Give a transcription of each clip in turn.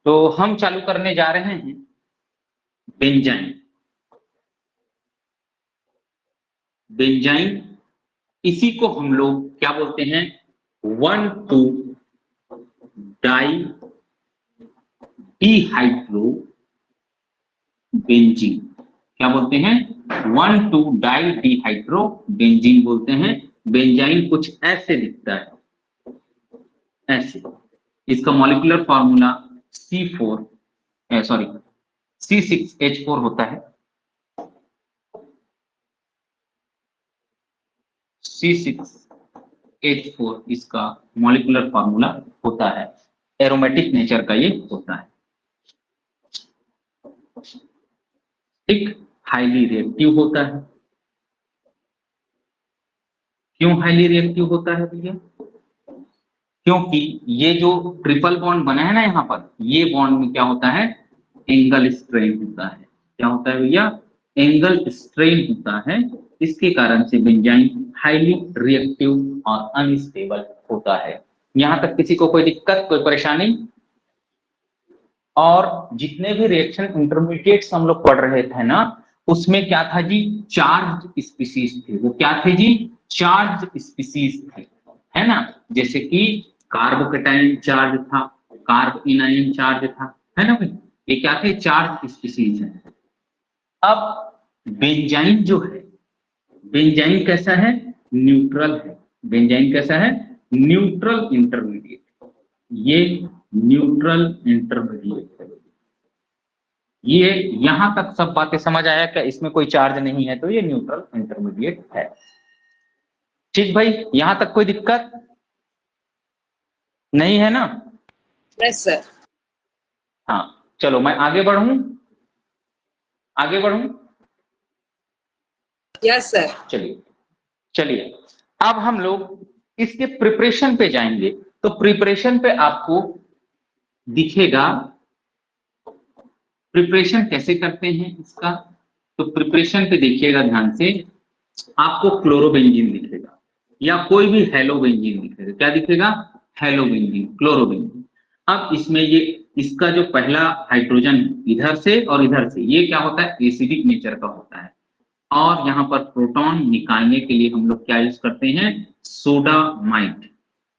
तो हम चालू करने जा रहे हैं बेंजाइन। बेंजाइन इसी को हम लोग क्या बोलते हैं, 1,2 डाई डिहाइड्रो बेंजीन। क्या बोलते हैं, 1,2 डाई डिहाइड्रो बेंजीन बोलते हैं। बेंजाइन कुछ ऐसे दिखता है, ऐसे। इसका मॉलिक्यूलर फॉर्मूला C6H4 होता है। C6H4 इसका मॉलिक्यूलर फॉर्मूला होता है, एरोमेटिक नेचर का ये होता है। ठीक, हाईली रिएक्टिव होता है। क्यों हाईली रिएक्टिव होता है भैया? क्योंकि ये जो ट्रिपल बॉन्ड बना है ना यहाँ पर, ये बॉन्ड में क्या होता है, एंगल स्ट्रेन होता है। क्या होता है भैया, एंगल स्ट्रेन होता है। इसके कारण से बेंजाइन हाईली रिएक्टिव और अनस्टेबल होता है। यहां तक किसी को कोई दिक्कत, कोई परेशानी? और जितने भी रिएक्शन इंटरमीडिएट्स हम लोग पढ़ रहे थे ना, उसमें क्या था जी, चार्ज स्पीसीज थे। वो क्या थे जी, चार्ज स्पीसीज थे, है ना। जैसे कि कार्बोकेटाइन चार्ज था, कार्ब इनाइन चार्ज था, है ना भाई। ये क्या थे, चार्ज स्पीसीज है। अब बेंजाइन जो है, बेंजाइन कैसा है, न्यूट्रल है। बेंजाइन कैसा है, न्यूट्रल इंटरमीडिएट। ये न्यूट्रल इंटरमीडिएट है। ये यहां तक सब बातें समझ आया क्या? इसमें कोई चार्ज नहीं है तो ये न्यूट्रल इंटरमीडिएट है। ठीक भाई, यहां तक कोई दिक्कत नहीं है ना? Yes sir. हाँ, चलो मैं आगे बढ़ूं, आगे बढ़ूं। Yes sir. चलिए चलिए, अब हम लोग इसके प्रिपरेशन पे जाएंगे। तो प्रिपरेशन पे आपको दिखेगा, प्रिपरेशन कैसे करते हैं इसका। तो प्रिपरेशन पे देखिएगा ध्यान से, आपको क्लोरोबेंजीन दिखेगा या कोई भी हेलोबेंजीन दिखेगा। क्या दिखेगा, हेलोबेंजीन, क्लोरोबेंजीन। अब इसमें ये इसका जो पहला हाइड्रोजन इधर से और इधर से, ये क्या होता है, एसिडिक नेचर का होता है। और यहाँ पर प्रोटॉन निकालने के लिए हम लोग क्या यूज करते हैं, सोडामाइड,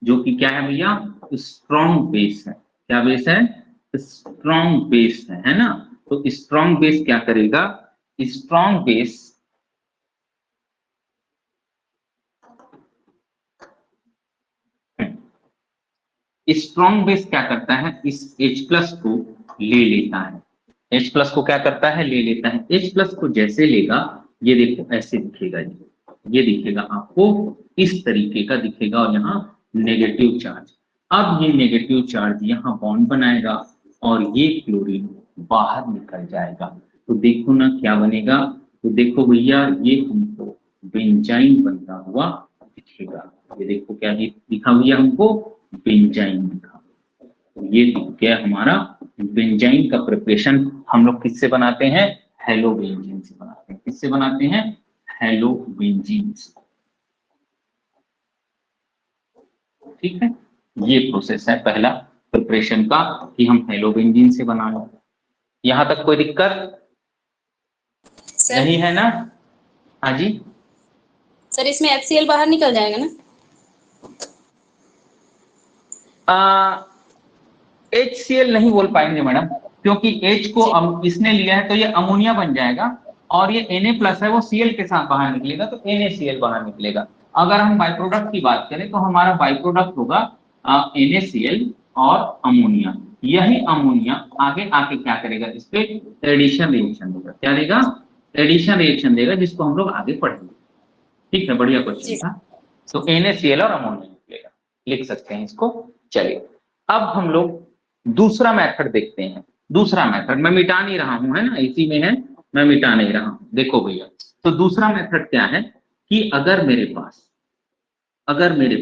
जो कि क्या है भैया, स्ट्रॉन्ग बेस है। क्या बेस है, स्ट्रॉन्ग बेस है ना। तो स्ट्रॉन्ग बेस क्या करेगा, स्ट्रॉन्ग बेस स्ट्रॉन्ग बेस क्या करता है, इस H प्लस को ले लेता है। H प्लस को क्या करता है, ले लेता है। H प्लस को जैसे लेगा, ये देखो ऐसे दिखेगा जी, ये दिखेगा आपको इस तरीके का दिखेगा, और यहाँ नेगेटिव चार्ज। अब ये नेगेटिव चार्ज यहाँ बॉन्ड बनाएगा और ये क्लोरीन बाहर निकल जाएगा। तो देखो ना क्या बनेगा, तो देखो भैया ये हमको बेंजाइन बनता हुआ दिखेगा। ये देखो क्या दिखा भैया हमको, बेंजाइन दिखा। तो ये दिख गया हमारा बेंजाइन का प्रिपरेशन। हम लोग किससे बनाते हैं, हेलोबेंजीन से बनाते हैं। किससे बनाते हैं, हेलोबेंजीन से। ठीक है, ये प्रोसेस है पहला प्रिपरेशन का, कि हम हेलोबेंजीन से बना लें। यहां तक कोई दिक्कत नहीं है ना? हाँ जी सर, इसमें HCl बाहर निकल जाएगा ना? HCl नहीं बोल पाएंगे मैडम, क्योंकि H को इसने लिया है तो ये अमोनिया बन जाएगा, और ये Na प्लस है वो Cl के साथ बाहर निकलेगा, तो NaCl बाहर निकलेगा। अगर हम बाई प्रोडक्ट की बात करें तो हमारा बाई प्रोडक्ट होगा NaCl और अमोनिया। यही अमोनिया आगे आके क्या करेगा, इस पे एडिशन रिएक्शन देगा। क्या देगा, एडिशन रिएक्शन देगा, जिसको हम लोग आगे पढ़ेंगे। ठीक है, बढ़िया क्वेश्चन था। तो NaCl और अमोनिया निकलेगा, लिख सकते हैं इसको। चलिए, अब हम लोग दूसरा मेथड देखते हैं। दूसरा मेथड मैं मिटा नहीं रहा हूं, है ना, इसी में है, मैं मिटा नहीं रहा हूं। देखो भैया, तो दूसरा मेथड क्या है कि अगर मेरे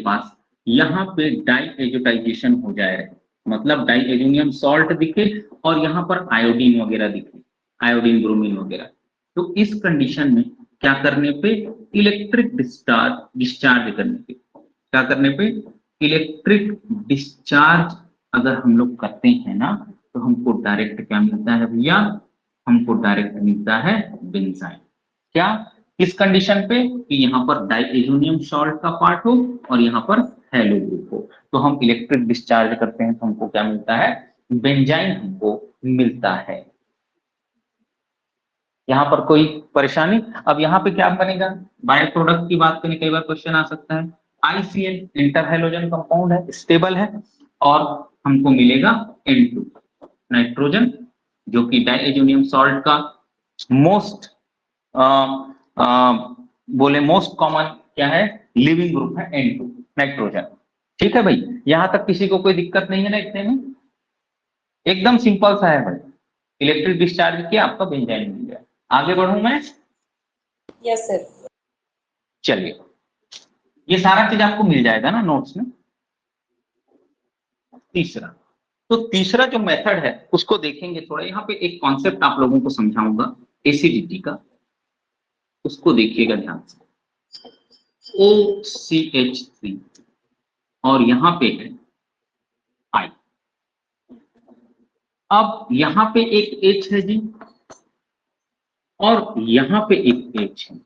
पास यहाँ पे डाई एजोटाइजेशन हो जाए, मतलब डाई एजोनियम सॉल्ट दिखे और यहाँ पर आयोडीन वगैरह दिखे, आयोडीन ब्रोमीन वगैरह, तो इस कंडीशन में क्या करने पे, इलेक्ट्रिक डिस्चार्ज करने पे, क्या करने पे, इलेक्ट्रिक डिस्चार्ज अगर हम लोग करते हैं ना, तो हमको डायरेक्ट क्या मिलता है भैया, हमको डायरेक्ट मिलता है बेंजाइन। क्या, किस कंडीशन पे कि यहाँ पर डाइएजोनियम सॉल्ट का पार्ट हो और यहाँ पर हेलो ग्रुप हो, तो हम इलेक्ट्रिक डिस्चार्ज करते हैं तो हमको क्या मिलता है, बेंजाइन हमको मिलता है। यहाँ पर कोई परेशानी? अब यहाँ पे क्या बनेगा, बाय प्रोडक्ट की बात करें, कई बार क्वेश्चन आ सकता है। ICl इंटर हेलोजन कंपाउंड है, स्टेबल है, और हमको मिलेगा N2 नाइट्रोजन, जो कि डाइएजोनियम सॉल्ट का मोस्ट बोले मोस्ट कॉमन क्या है, लिविंग ग्रुप है N2 नाइट्रोजन। ठीक है भाई, यहां तक किसी को कोई दिक्कत नहीं है ना इतने में? एकदम सिंपल सा है भाई, इलेक्ट्रिक डिस्चार्ज किया आपका बेंजाइन मिल गया। आगे बढ़ूं मैं? Yes sir. चलिए, ये सारा चीज आपको मिल जाएगा ना नोट्स में। तीसरा, तो तीसरा जो मेथड है उसको देखेंगे थोड़ा। यहाँ पे एक कॉन्सेप्ट आप लोगों को समझाऊंगा एसिडिटी का, उसको देखिएगा ध्यान से। OCH3 और यहाँ पे है I। अब यहाँ पे एक H है जी, और यहाँ पे एक H है।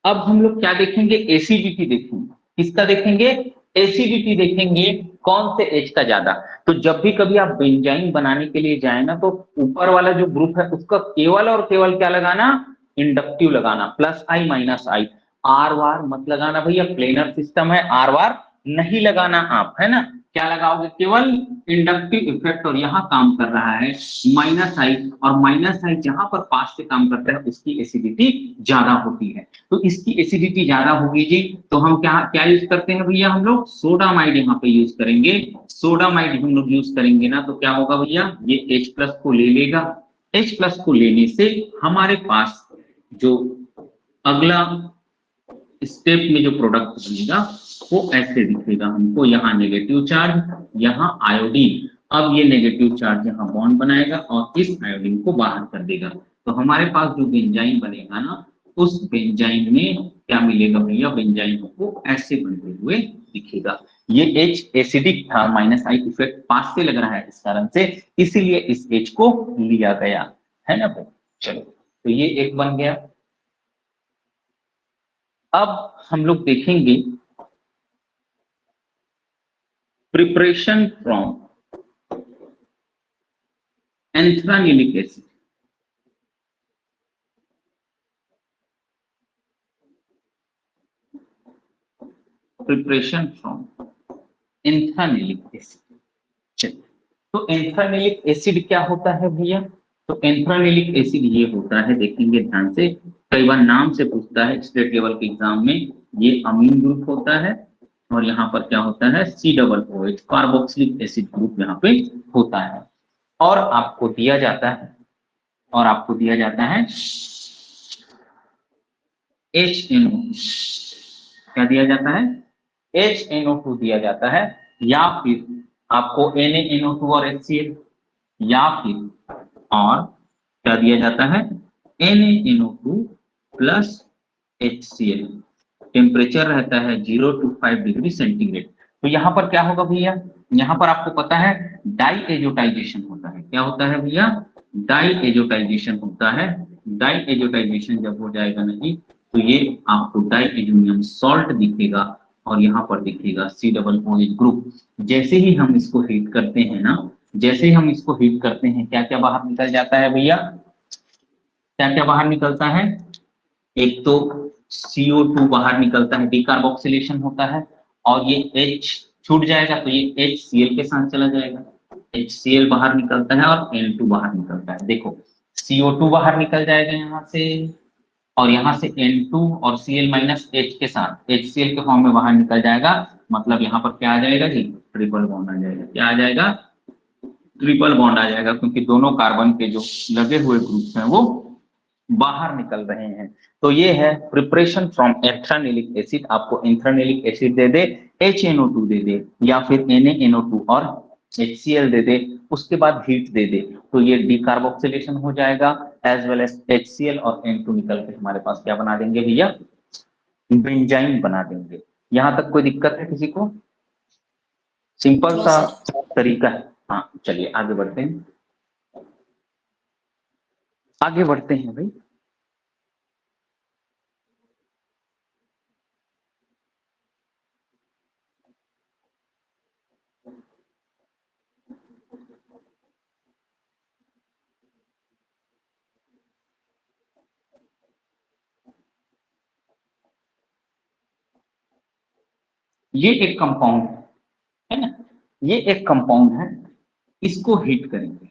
अब हम लोग क्या देखेंगे, एसिडिटी देखेंगे। किसका देखेंगे? एसिडिटी देखेंगे, कौन से H का ज्यादा। तो जब भी कभी आप बेंजाइन बनाने के लिए जाए ना, तो ऊपर वाला जो ग्रुप है उसका केवल और केवल क्या लगाना, इंडक्टिव लगाना, +I-I। आर वार मत लगाना भैया, प्लेनर सिस्टम है, आर वार नहीं लगाना आप, है ना। क्या लगाओगे, केवल इंडक्टिव इफेक्ट, और यहाँ काम कर रहा है -I, और -I जहां पर पास से काम करता है उसकी एसिडिटी ज्यादा होती है। तो इसकी एसिडिटी ज्यादा होगी जी, तो हम क्या क्या यूज करते हैं भैया, हम लोग सोडामाइड यहाँ पे यूज करेंगे। सोडामाइड हम लोग यूज करेंगे ना, तो क्या होगा भैया, ये H+ को ले लेगा। H+ को लेने से हमारे पास जो अगला स्टेप में जो प्रोडक्ट बनेगा वो ऐसे दिखेगा हमको, यहाँ नेगेटिव चार्ज, यहाँ आयोडीन। अब ये नेगेटिव चार्ज यहाँ बॉन्ड बनाएगा और इस आयोडीन को बाहर कर देगा। तो हमारे पास जो बेंजाइन बनेगा ना, उस बेंजाइन में क्या मिलेगा भैया, बेंजाइन को ऐसे बनते हुए दिखेगा। ये H एसिडिक था, -I इफेक्ट पास से लग रहा है इस कारण से, इसीलिए इस H को लिया गया है ना भाई। चलो, तो ये एक बन गया। अब हम लोग देखेंगे preparation from anthranilic acid. Preparation from anthranilic acid. चलिए, तो एंथ्रानिलिक एसिड क्या होता है भैया? तो एंथ्रानिलिक एसिड ये होता है, देखेंगे ध्यान से, कई बार नाम से पूछता है स्टेट लेवल के एग्जाम में। ये अमीन ग्रुप होता है, और यहाँ पर क्या होता है, COOH कार्बोक्सिलिक एसिड ग्रुप यहाँ पे होता है। और आपको दिया जाता है, HNO। क्या दिया जाता है? HNO2 दिया जाता है, या फिर आपको NaNO2 और HCl, या फिर और क्या दिया जाता है, NaNO2 प्लस HCl। टेम्परेचर रहता है 0 to 5 डिग्री सेंटीग्रेड। तो यहाँ पर क्या होगा भैया, यहाँ पर आपको पता है डाइएजोटाइजेशन होता है। क्या होता है भैया? डाइएजोटाइजेशन होता है। डाइएजोटाइजेशन जब हो जाएगा नहीं, तो ये आपको डाइएजोनियम सॉल्ट दिखेगा, और यहाँ पर दिखेगा COOH ग्रुप। जैसे ही हम इसको हीट करते हैं ना, जैसे ही हम इसको हीट करते हैं, क्या क्या बाहर निकल जाता है भैया, क्या क्या बाहर निकलता है? एक तो CO2 बाहर निकलता है, डिकार्बोक्सिलेशन होता है, और ये H छूट जाएगा तो ये HCl के साथ चला जाएगा। HCl बाहर निकलता है और N2 बाहर निकलता है। देखो, CO2 बाहर निकल जाएगा यहाँ से, और यहाँ से N2 और Cl-H के साथ HCl के फॉर्म में बाहर निकल जाएगा। मतलब यहाँ पर क्या आ जाएगा जी, ट्रिपल बॉन्ड आ जाएगा। क्या आ जाएगा? ट्रिपल बॉन्ड आ जाएगा, क्योंकि दोनों कार्बन के जो लगे हुए ग्रुप हैं वो बाहर निकल रहे हैं। तो ये है प्रिपरेशन फ्रॉम एंथ्रानिलिक एसिड। आपको एंथ्रानिलिक एसिड दे दे, HNO2 दे दे, या फिर NaNO2 और HCl दे दे, उसके बाद हीट दे दे, तो ये डिकार्बोक्सिलेशन हो जाएगा, एज वेल एज HCl और N2 निकल के हमारे पास क्या बना देंगे भैया, बेंजाइन बना देंगे। यहां तक कोई दिक्कत है किसी को? सिंपल नो सा सर। तरीका है। हाँ चलिए आगे बढ़ते हैं, आगे बढ़ते हैं भाई। ये एक कंपाउंड है ना, ये एक कंपाउंड है, इसको हीट करेंगे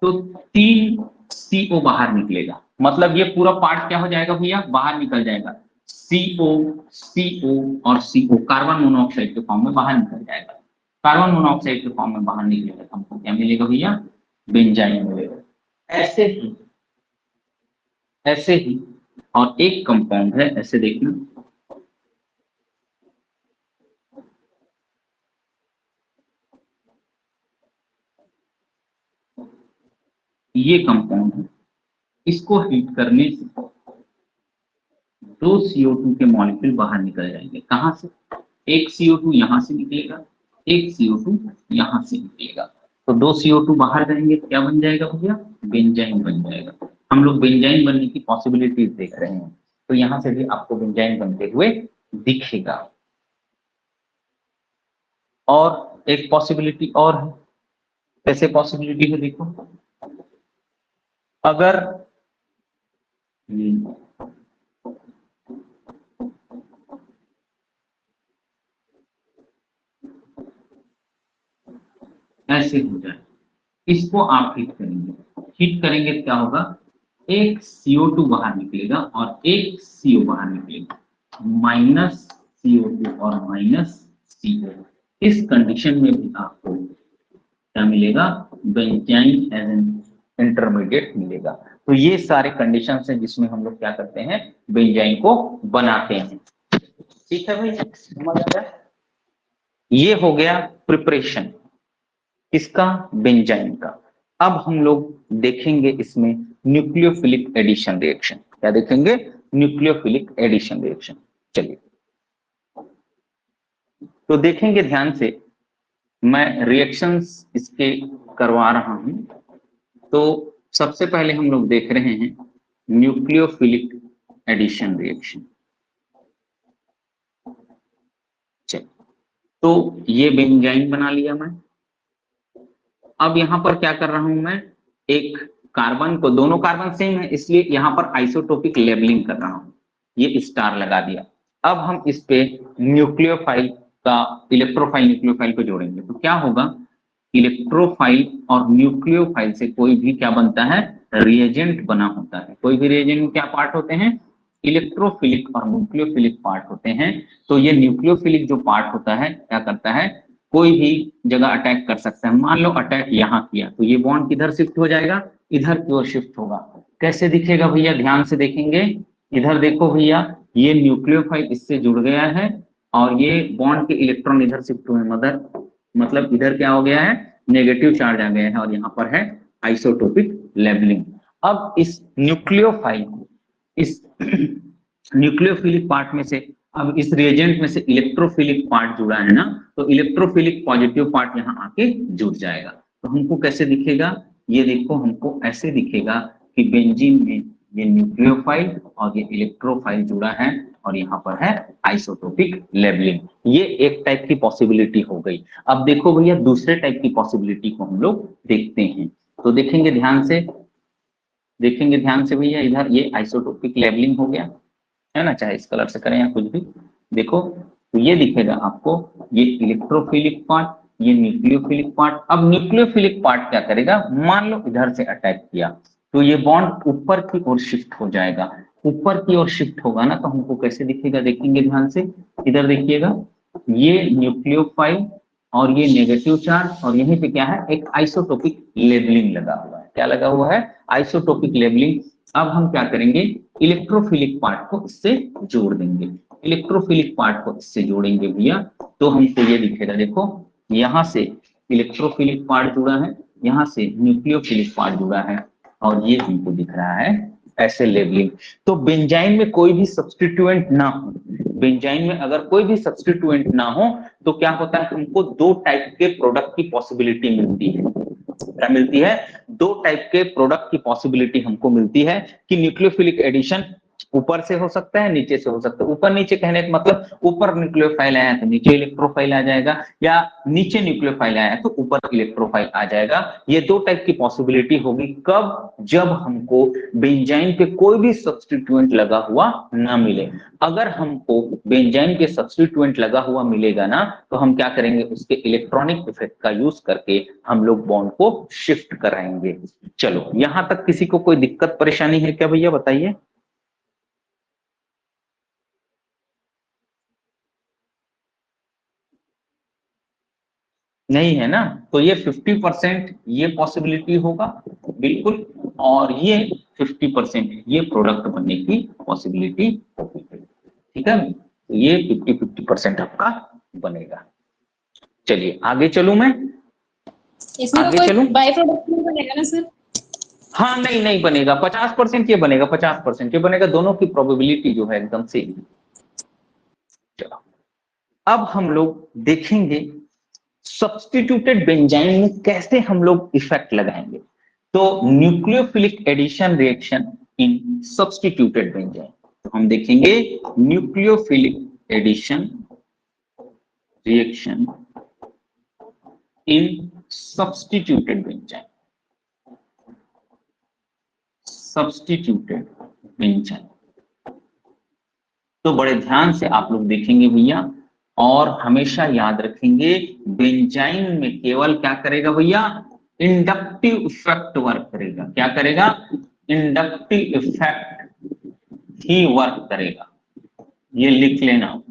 तो 3 CO बाहर निकलेगा, मतलब ये पूरा पार्ट क्या हो जाएगा भैया, बाहर निकल जाएगा। CO, CO और CO कार्बन मोनोऑक्साइड के फॉर्म में बाहर निकल जाएगा। कार्बन मोनोऑक्साइड के फॉर्म में बाहर निकलेगा, हमको क्या मिलेगा भैया, बेंजाइन मिलेगा। ऐसे ही, ऐसे ही और एक कंपाउंड है, ऐसे देखना, ये कंपाउंड है, इसको हीट करने से 2 CO2 के मॉलिक्यूल बाहर निकल जाएंगे। कहां से, एक CO2 यहां से निकलेगा, एक CO2 यहां से निकलेगा, तो 2 CO2 बाहर जाएंगे, क्या बन जाएगा भैया, बेंजाइन बन जाएगा। हम लोग बेंजाइन बनने की पॉसिबिलिटीज देख रहे हैं, तो यहां से भी आपको बेंजाइन बनते हुए दिखेगा। और एक पॉसिबिलिटी और है, कैसे पॉसिबिलिटी है देखो, अगर ऐसे हो जाए, इसको आप हीट करेंगे, हीट करेंगे तो क्या होगा, एक CO2 बाहर निकलेगा और एक CO बाहर निकलेगा, -CO2 और -CO। इस कंडीशन में भी आपको क्या मिलेगा, बेंजाइन एज एन इंटरमीडिएट मिलेगा। तो ये सारे कंडीशंस हैं जिसमें हम लोग क्या करते हैं, बेंजाइन को बनाते हैं। ठीक है भाई, समझ आ गया। ये हो गया प्रिपरेशन किसका, बेंजाइन का। अब हम लोग देखेंगे इसमें न्यूक्लियोफिलिक एडिशन रिएक्शन, क्या देखेंगे, न्यूक्लियोफिलिक एडिशन रिएक्शन। चलिए तो देखेंगे ध्यान से, मैं रिएक्शंस इसके करवा रहा हूं। तो सबसे पहले हम लोग देख रहे हैं न्यूक्लियोफिलिक एडिशन रिएक्शन। चलिए, तो ये बेंजाइन बना लिया मैं। अब यहां पर क्या कर रहा हूं मैं, एक कार्बन को, दोनों कार्बन सेम है इसलिए यहां पर आइसोटोपिक लेबलिंग कर रहा हूं, ये स्टार लगा दिया। अब हम इस पे न्यूक्लियोफाइल का, इलेक्ट्रोफाइल न्यूक्लियोफाइल को जोड़ेंगे तो क्या होगा, इलेक्ट्रोफाइल और न्यूक्लियोफाइल से कोई भी क्या बनता है, रिएजेंट बना होता है। कोई भी रिएजेंट में क्या पार्ट होते हैं, इलेक्ट्रोफिलिक और न्यूक्लियोफिलिक पार्ट होते हैं। तो ये न्यूक्लियोफिलिक जो पार्ट होता है क्या करता है, कोई भी जगह अटैक कर सकता है। मान लो अटैक यहाँ किया तो ये बॉन्ड किधर शिफ्ट हो जाएगा, इधर की ओर शिफ्ट होगा। कैसे दिखेगा भैया, ध्यान से देखेंगे, इधर देखो भैया, ये न्यूक्लियोफाइल इससे जुड़ गया है और ये बॉन्ड के इलेक्ट्रॉन इधर शिफ्ट हुए, मतलब इधर क्या हो गया है, नेगेटिव चार्ज आ गया है और यहाँ पर है आइसोटोपिक लेबलिंग। अब इस न्यूक्लियोफाइल को, इस न्यूक्लियोफिलिक पार्ट में से, अब इस रिएजेंट में से इलेक्ट्रोफिलिक पार्ट जुड़ा है ना, तो इलेक्ट्रोफिलिक पॉजिटिव पार्ट यहाँ आके जुड़ जाएगा। तो हमको कैसे दिखेगा, ये देखो हमको ऐसे दिखेगा कि बेंजीन में ये न्यूक्लियोफाइल और ये इलेक्ट्रोफाइल जुड़ा है और यहाँ पर है आइसोटोपिक लेबलिंग। ये एक टाइप की पॉसिबिलिटी हो गई। अब देखो भैया दूसरे टाइप की पॉसिबिलिटी को हम लोग देखते हैं। तो देखेंगे ध्यान से, देखेंगे ध्यान से भैया, इधर ये आइसोटोपिक लेबलिंग हो गया है ना, चाहे इस कलर से करें या कुछ भी। देखो तो ये दिखेगा आपको, ये इलेक्ट्रोफिलिक पार्ट, ये न्यूक्लियोफिलिक पार्ट। अब न्यूक्लियोफिलिक पार्ट क्या करेगा, मान लो इधर से अटैक किया तो ये बॉन्ड ऊपर की ओर शिफ्ट हो जाएगा। ऊपर की ओर शिफ्ट होगा ना, तो हमको कैसे दिखेगा, देखेंगे ध्यान से, इधर देखिएगा, ये न्यूक्लियोफाइल और ये नेगेटिव चार्ज और यहीं पे क्या है, एक आइसोटोपिक लेबलिंग लगा हुआ है। क्या लगा हुआ है, आइसोटोपिक लेबलिंग। अब हम क्या करेंगे, इलेक्ट्रोफिलिक पार्ट को इससे जोड़ देंगे, इलेक्ट्रोफिलिक पार्ट को इससे जोड़ेंगे भैया, तो हमको ये दिखेगा, देखो यहाँ से इलेक्ट्रोफिलिक पार्ट जुड़ा है, यहाँ से न्यूक्लियोफिलिक पार्ट जुड़ा है और ये हमको दिख रहा है ऐसे लेबलिंग। तो बेंजाइन में कोई भी सब्स्टिट्यूएंट ना हो, बेंजाइन में अगर कोई भी सब्स्टिट्यूएंट ना हो तो क्या होता है, हमको दो टाइप के प्रोडक्ट की पॉसिबिलिटी मिलती है। क्या मिलती है? दो टाइप के प्रोडक्ट की पॉसिबिलिटी हमको मिलती है कि न्यूक्लियोफिलिक एडिशन ऊपर से हो सकता है, नीचे से हो सकता है। ऊपर नीचे कहने का मतलब ऊपर न्यूक्लियोफाइल आया तो नीचे इलेक्ट्रोफाइल आ जाएगा, या नीचे न्यूक्लियोफाइल आया तो ऊपर इलेक्ट्रोफाइल आ जाएगा। ये दो टाइप की पॉसिबिलिटी होगी। कब? जब हमको बेंजाइन पे कोई भी सब्स्टिट्यूएंट लगा हुआ ना मिले। अगर हमको बेंजाइन के सब्स्टिट्यूएंट लगा हुआ मिलेगा ना, तो हम क्या करेंगे, उसके इलेक्ट्रॉनिक इफेक्ट का यूज करके हम लोग बॉन्ड को शिफ्ट कराएंगे। चलो, यहां तक किसी को कोई दिक्कत परेशानी है क्या भैया, बताइए। नहीं है ना? तो ये 50% ये पॉसिबिलिटी होगा बिल्कुल, और ये 50% ये प्रोडक्ट बनने की पॉसिबिलिटी होगी। ठीक है, तो ये 50-50% आपका बनेगा। चलिए आगे चलूं मैं, इसमें आगे कोई चलूं। बाई प्रोडक्ट नहीं बनेगा ना सर? हाँ, नहीं नहीं बनेगा, 50% ये बनेगा, 50% ये बनेगा, दोनों की प्रोबेबिलिटी जो है एकदम सेम। चलो, अब हम लोग देखेंगे सब्स्टिट्यूटेड बेंजाइन में कैसे हम लोग इफेक्ट लगाएंगे। तो nucleophilic addition reaction in substituted benzene, तो हम देखेंगे nucleophilic addition reaction in substituted benzene, substituted benzene. तो बड़े ध्यान से आप लोग देखेंगे भैया, और हमेशा याद रखेंगे बेंजाइन में केवल क्या करेगा भैया, इंडक्टिव इफेक्ट वर्क करेगा। क्या करेगा? इंडक्टिव इफेक्ट ही वर्क करेगा। ये लिख लेना,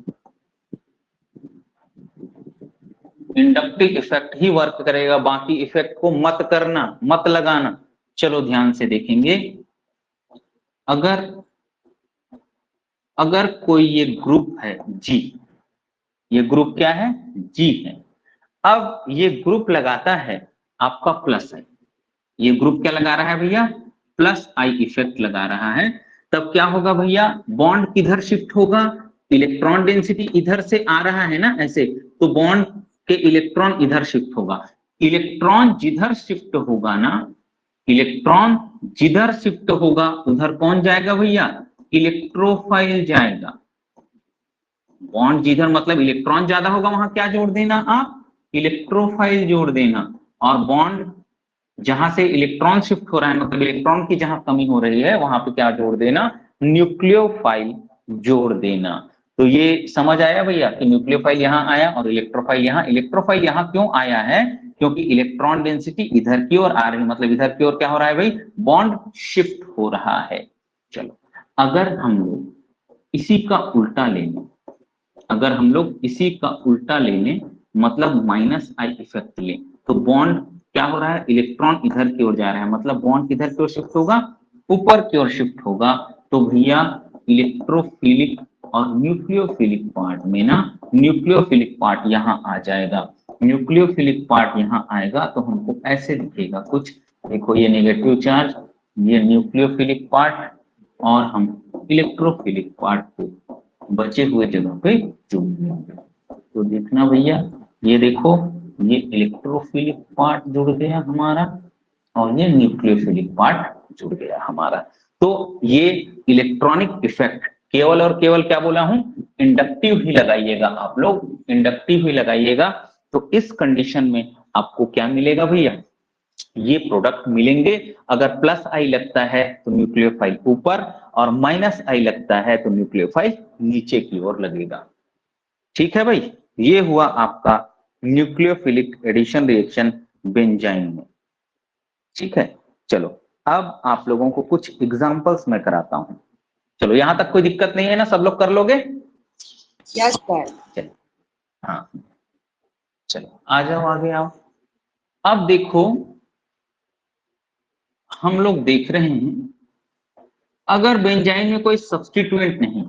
इंडक्टिव इफेक्ट ही वर्क करेगा, बाकी इफेक्ट को मत करना, मत लगाना। चलो ध्यान से देखेंगे, अगर अगर कोई ये ग्रुप है जी, ये ग्रुप क्या है? जी है। अब ये ग्रुप लगाता है आपका प्लस है, ये ग्रुप क्या लगा रहा है भैया? प्लस आई इफेक्ट लगा रहा है। तब क्या होगा भैया, बॉन्ड किधर शिफ्ट होगा? इलेक्ट्रॉन डेंसिटी इधर से आ रहा है ना ऐसे, तो बॉन्ड के इलेक्ट्रॉन इधर शिफ्ट होगा। इलेक्ट्रॉन जिधर शिफ्ट होगा ना, इलेक्ट्रॉन जिधर शिफ्ट होगा उधर कौन जाएगा भैया? इलेक्ट्रोफाइल जाएगा। बॉन्ड जिधर मतलब इलेक्ट्रॉन ज्यादा होगा वहां क्या जोड़ देना आप? इलेक्ट्रोफाइल जोड़ देना। और बॉन्ड जहां से इलेक्ट्रॉन शिफ्ट हो रहा है, मतलब इलेक्ट्रॉन की जहां कमी हो रही है, वहां पे क्या जोड़ देना? न्यूक्लियोफाइल जोड़ देना। तो ये समझ आया भैया कि न्यूक्लियोफाइल यहाँ आया और इलेक्ट्रोफाइल यहाँ। इलेक्ट्रोफाइल यहाँ क्यों आया है? क्योंकि इलेक्ट्रॉन डेंसिटी इधर की ओर आ रही है, मतलब इधर की ओर क्या हो रहा है भाई? बॉन्ड शिफ्ट हो रहा है। चलो, अगर हम लोग इसी का उल्टा ले लें, अगर हम लोग इसी का उल्टा ले लें, मतलब माइनस आई इफेक्ट लें, तो बॉन्ड क्या हो रहा है? इलेक्ट्रॉन इधर की ओर जा रहा है, मतलब बॉन्ड किधर की ओर शिफ्ट होगा? ऊपर की ओर शिफ्ट होगा। तो भैया इलेक्ट्रोफिलिक और न्यूक्लियोफिलिक पार्ट में ना, न्यूक्लियोफिलिक पार्ट यहाँ आ जाएगा। न्यूक्लियोफिलिक पार्ट यहाँ आएगा तो हमको ऐसे दिखेगा कुछ, देखो ये नेगेटिव चार्ज, ये न्यूक्लियोफिलिक पार्ट, और हम इलेक्ट्रोफिलिक पार्ट को बचे हुए जगह पे जोड़ देंगे। तो देखना भैया, ये देखो, ये इलेक्ट्रोफिलिक पार्ट जुड़ गया हमारा, और ये न्यूक्लियोफिलिक पार्ट जुड़ गया हमारा। तो ये इलेक्ट्रॉनिक इफेक्ट केवल और केवल क्या बोला हूं? इंडक्टिव ही लगाइएगा आप लोग, इंडक्टिव ही लगाइएगा। तो इस कंडीशन में आपको क्या मिलेगा भैया? ये प्रोडक्ट मिलेंगे। अगर प्लस आई लगता है तो न्यूक्लियोफाइल ऊपर, और माइनस आई लगता है तो न्यूक्लियोफाइल नीचे की ओर लगेगा। ठीक है भाई, ये हुआ आपका न्यूक्लियोफिलिक एडिशन रिएक्शन बेंजाइन में। ठीक है, चलो अब आप लोगों को कुछ एग्जांपल्स मैं कराता हूं। चलो, यहां तक कोई दिक्कत नहीं है ना? सब लोग कर लोगे? Yes sir. चलो, हाँ, चलो आ जाओ, आगे आओ। अब देखो, हम लोग देख रहे हैं अगर बेंजाइन में कोई सब्स्टिट्यूएंट नहीं,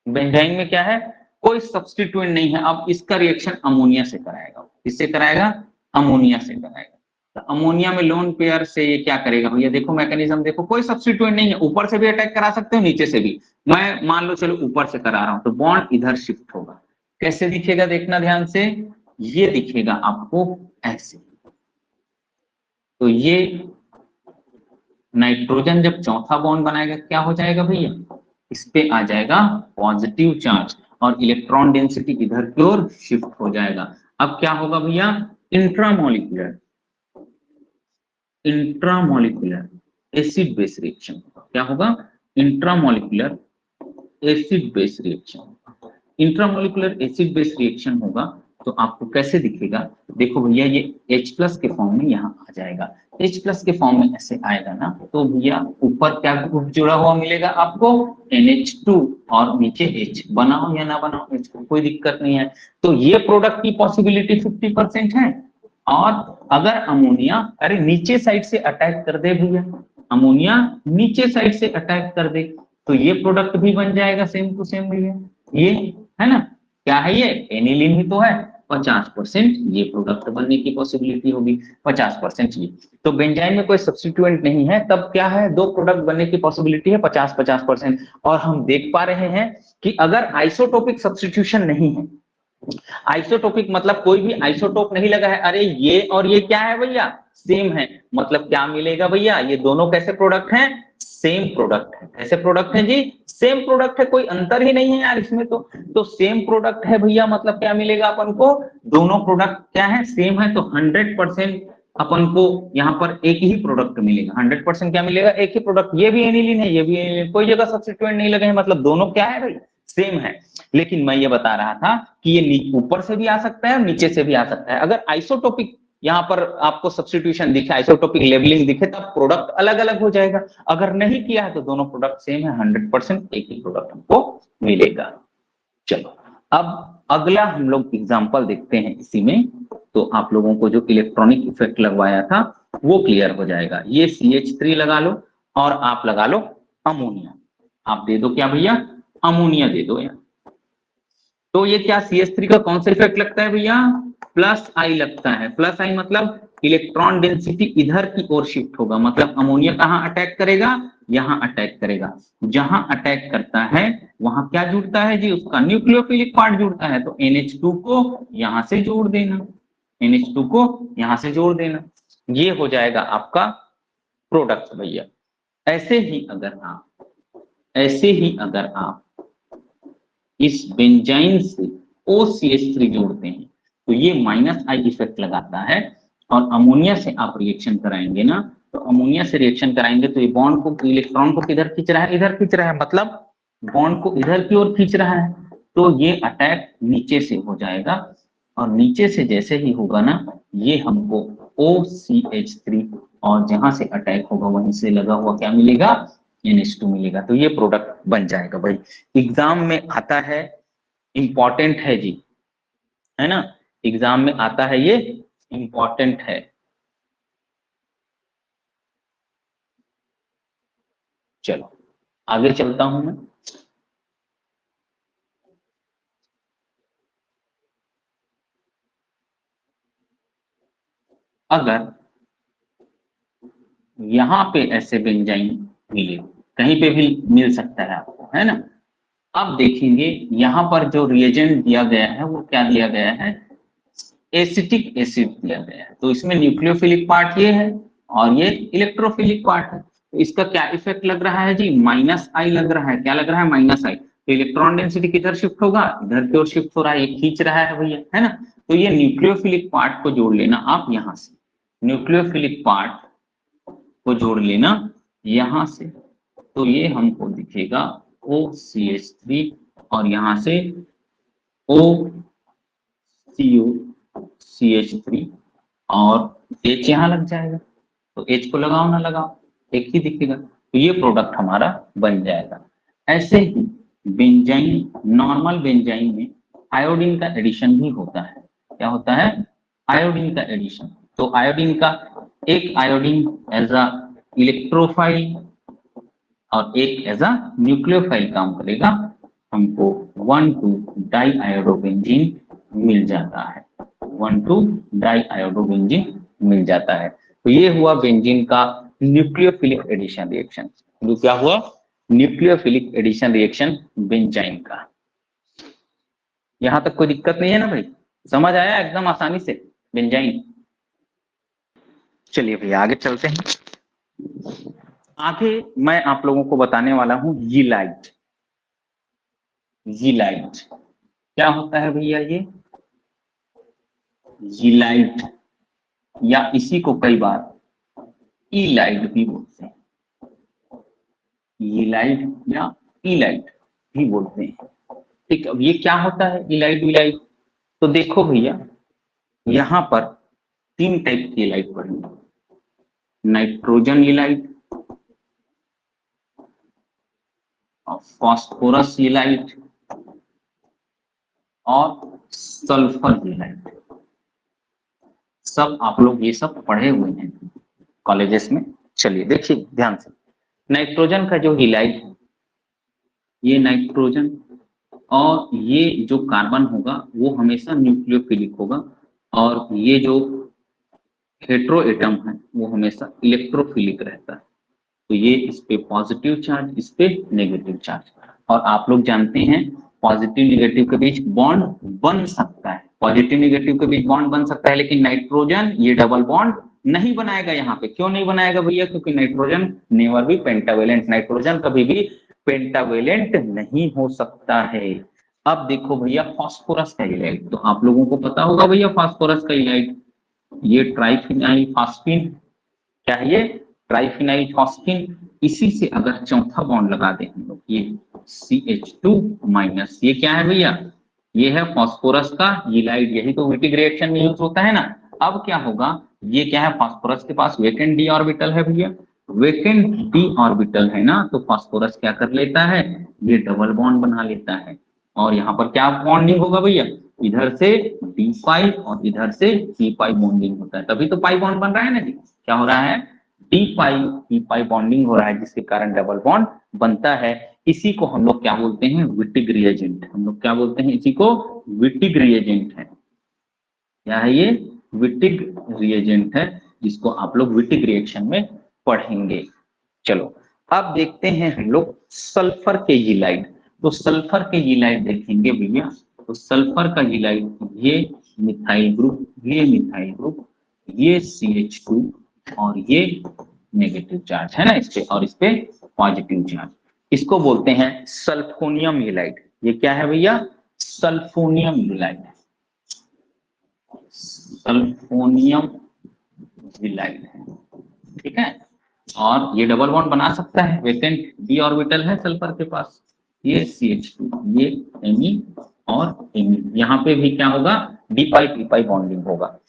बेंजाइन में क्या है? कोई सब्स्टिट्यूएंट नहीं है। अब इसका रिएक्शन अमोनिया से कराएगा। किससे कराएगा? अमोनिया से कराएगा। तो अमोनिया में लोन पेयर से ये क्या करेगा भैया, देखो मैकेनिज्म देखो, कोई सब्स्टिट्यूएंट नहीं है, ऊपर से भी अटैक करा सकते हो नीचे से भी। मैं मान लो चलो ऊपर से करा रहा हूं तो बॉन्ड इधर शिफ्ट होगा, कैसे दिखेगा देखना ध्यान से, ये दिखेगा आपको ऐसे। तो ये नाइट्रोजन जब चौथा बॉन्ड बनाएगा क्या हो जाएगा भैया, इस पे आ जाएगा पॉजिटिव चार्ज और इलेक्ट्रॉन डेंसिटी इधर की ओर शिफ्ट हो जाएगा। अब क्या होगा भैया, इंट्रामोलिकुलर एसिड बेस रिएक्शन। क्या होगा, intramolecular acid base reaction. Intramolecular acid base reaction होगा तो आपको कैसे दिखेगा, देखो भैया ये H+ के फॉर्म में यहाँ आ जाएगा, H+ के फॉर्म में ऐसे आएगा ना, तो भैया ऊपर क्या ग्रुप जुड़ा हुआ मिलेगा आपको, NH2, और नीचे H, बनाओ या ना बनाओ H को कोई दिक्कत नहीं है। तो ये प्रोडक्ट की पॉसिबिलिटी 50% है। और अगर अमोनिया अरे नीचे साइड से अटैक कर दे भैया, अमोनिया नीचे साइड से अटैक कर दे तो ये प्रोडक्ट भी बन जाएगा सेम टू सेम भैया, ये है ना, क्या है ये एनिलीन ही तो है, 50% ये प्रोडक्ट बनने की पॉसिबिलिटी होगी, 50% ये। तो बेंजाइन में कोई सब्स्टिट्यूएंट नहीं है, तब क्या है, दो प्रोडक्ट बनने की पॉसिबिलिटी है 50-50%। और हम देख पा रहे हैं कि अगर आइसोटोपिक सब्स्टिट्यूशन नहीं है, आइसोटोपिक मतलब कोई भी आइसोटोप नहीं लगा है, अरे ये और ये क्या है भैया, सेम है, मतलब क्या मिलेगा भैया, ये दोनों कैसे प्रोडक्ट हैं, सेम प्रोडक्ट है। कैसे प्रोडक्ट है जी, सेम प्रोडक्ट है, कोई अंतर ही नहीं है यार इसमें तो सेम प्रोडक्ट है भैया, मतलब क्या मिलेगा अपन को, दोनों प्रोडक्ट क्या है, सेम है, तो 100% अपन को यहाँ पर एक ही प्रोडक्ट मिलेगा, 100% क्या मिलेगा, एक ही प्रोडक्ट, ये भी एनिलीन है ये भी एनिलीन, कोई जगह सब्स्टिट्यूएंट नहीं लगे हैं, मतलब दोनों क्या है भाई, सेम है। लेकिन मैं ये बता रहा था कि ये ऊपर से भी आ सकता है और नीचे से भी आ सकता है। अगर आइसोटोपिक यहाँ पर आपको सब्स्टिट्यूशन दिखे, आइसोटोपिक लेबलिंग दिखे, तब प्रोडक्ट अलग अलग हो जाएगा। अगर नहीं किया है तो दोनों प्रोडक्ट सेम है, 100% एक ही प्रोडक्ट हमको मिलेगा। चलो अब अगला हम लोग एग्जांपल देखते हैं इसी में, तो आप लोगों को जो इलेक्ट्रॉनिक इफेक्ट लगवाया था वो क्लियर हो जाएगा। ये CH3 लगा लो और आप लगा लो अमोनिया, आप दे दो क्या भैया, अमोनिया दे दो यार। तो ये क्या CH3 का कौन सा इफेक्ट लगता है भैया, +I लगता है। +I मतलब इलेक्ट्रॉन डेंसिटी इधर की ओर शिफ्ट होगा, मतलब अमोनिया कहाँ अटैक करेगा, यहाँ अटैक करेगा। जहां अटैक करता है वहां क्या जुड़ता है जी, उसका न्यूक्लियोफिलिक पार्ट जुड़ता है, तो NH2 को यहां से जोड़ देना, NH2 को यहां से जोड़ देना, ये हो जाएगा आपका प्रोडक्ट भैया। ऐसे ही अगर आप इस बेंजाइन से OCH3 जोड़ते हैं तो ये -I इफेक्ट लगाता है, और अमोनिया से आप रिएक्शन कराएंगे ना, तो अमोनिया से रिएक्शन कराएंगे तो ये बॉन्ड को, इलेक्ट्रॉन को किधर खींच रहा है, इधर खींच रहा है, मतलब बॉन्ड को इधर की ओर खींच रहा है, तो ये अटैक नीचे से हो जाएगा, और नीचे से जैसे ही होगा ना, ये हमको OCH3, और जहां से अटैक होगा वहीं से लगा हुआ क्या मिलेगा, NH2 मिलेगा। तो ये प्रोडक्ट बन जाएगा भाई, एग्जाम में आता है, इंपॉर्टेंट है जी, है ना, एग्जाम में आता है, ये इंपॉर्टेंट है। चलो आगे चलता हूं मैं। अगर यहाँ पे ऐसे बेंजाइन मिले, कहीं पे भी मिल सकता है आपको, है ना। अब देखेंगे यहाँ पर जो रिएजेंट दिया गया है वो क्या दिया गया है, एसिटिक एसिड दिया गया है, तो इसमें न्यूक्लियोफिलिक पार्ट ये है और ये इलेक्ट्रोफिलिक पार्ट है। तो इसका क्या इफेक्ट लग रहा है जी, -I लग रहा है, क्या लग रहा है, -I। तो इलेक्ट्रॉन डेंसिटी किधर शिफ्ट होगा, इधर की ओर शिफ्ट हो रहा है, ये खींच रहा है भैया, है ना। तो ये न्यूक्लियोफिलिक पार्ट को जोड़ लेना आप यहाँ से, न्यूक्लियोफिलिक पार्ट को जोड़ लेना यहाँ से, तो ये हमको दिखेगा OCH3 और यहाँ से OCO-CH3 और H यहाँ लग जाएगा, तो H को लगाओ ना लगाओ एक ही दिखेगा, तो ये प्रोडक्ट हमारा बन जाएगा। ऐसे ही बेंजाइन, नॉर्मल बेंजाइन में आयोडीन का एडिशन भी होता है। क्या होता है, आयोडीन का एडिशन। तो आयोडीन का, एक आयोडीन एज अ इलेक्ट्रोफाइल और एक एज अ न्यूक्लियोफाइल काम करेगा, हमको 1,2 डाइआयोडोबेंजीन मिल जाता है, 1,2 डाइआयोडोबेंजीन मिल जाता है। तो ये हुआ बेंजीन का न्यूक्लियोफिलिक एडिशन रिएक्शन। तो क्या हुआ? न्यूक्लियोफिलिक एडिशन रिएक्शन बेंजाइन का। यहां तक कोई दिक्कत नहीं है ना भाई? समझ आया एकदम आसानी से बेंजाइन? चलिए भैया आगे चलते हैं। आगे मैं आप लोगों को बताने वाला हूं यीलाइट। यीलाइट क्या होता है भैया? ये यीलाइट या इसी को कई बार ईलाइट भी बोलते हैं। यीलाइट या ईलाइट भी बोलते हैं। ठीक, अब ये क्या होता है इलाइट विलाइट? तो देखो भैया यहां पर 3 टाइप की इलाइट पढ़ेंगे। नाइट्रोजन इलाइट, फास्फोरस इलाइट और सल्फर इलाइट। सब आप लोग ये सब पढ़े हुए हैं कॉलेजेस में। चलिए देखिए ध्यान से, नाइट्रोजन का जो इलाइट है, ये नाइट्रोजन और ये जो कार्बन होगा वो हमेशा न्यूक्लियोफिलिक होगा, और ये जो हेट्रो एटम है वो हमेशा इलेक्ट्रोफिलिक रहता है। तो ये इस पे पॉजिटिव चार्ज, इस पे नेगेटिव चार्ज। और आप लोग जानते हैं पॉजिटिव नेगेटिव के बीच बॉन्ड बन सकता है, पॉजिटिव नेगेटिव के बीच बॉन्ड बन सकता है, लेकिन नाइट्रोजन ये डबल बॉन्ड नहीं बनाएगा। यहाँ पे क्यों नहीं बनाएगा भैया? क्योंकि nitrogen never be pentavalent, nitrogen कभी भी पेंटावेलेंट नहीं हो सकता है। अब देखो भैया फास्फोरस का इलाइट, तो आप लोगों को पता होगा भैया फास्फोरस का इलाइट, ये ट्राइफिनाइल फास्फिन। क्या है ये? Triphenyl phosphine. इसी से अगर चौथा बॉन्ड लगा दें हम लोग, ये CH2-, ये क्या है भैया? ये है फास्फोरस का यीलाइट। यही तो विटिक रिएक्शन में यूज होता है ना। अब क्या होगा? ये क्या है? फास्फोरस के पास वेकेंट डी ऑर्बिटल है भैया, वेकेंट डी ऑर्बिटल है ना, तो फास्फोरस क्या कर लेता है? ये डबल बॉन्ड बना लेता है। और यहाँ पर क्या बॉन्डिंग होगा भैया? इधर से डी पाई और इधर से सी पाई बॉन्डिंग होता है, तभी तो पाई बॉन्ड बन रहा है ना जी। क्या हो रहा है? डी पाई बॉन्डिंग हो रहा है, जिसके कारण डबल बॉन्ड बनता है। इसी को हम लोग क्या बोलते हैं? Wittig reagent. हम लोग क्या बोलते हैं इसी को? विटिक रिएजेंट है। क्या है ये? विटिक रिएजेंट है, जिसको आप लोग विटिक रिएक्शन में पढ़ेंगे। चलो अब देखते हैं हम लोग सल्फर के यीलाइट। तो सल्फर के यीलाइट देखेंगे भैया, तो सल्फर का यीलाइट, ये मिथाइल ग्रुप, ये मिथाइल ग्रुप, ये CH2 और ये नेगेटिव चार्ज है ना इस पे, और इस पे पॉजिटिव चार्ज। इसको बोलते हैं सल्फोनियम यीलाइट। ये क्या है भैया? सल्फोनियम यीलाइट, सल्फोनियम यीलाइट है। ठीक है, और ये डबल बॉन्ड बना सकता है, वेकेंट डी ऑर्बिटल है सल्फर के पास, ये CH2, ये Me और Me। यहाँ पे भी क्या होगा? डी पाई पी पाई बॉन्डिंग होगा।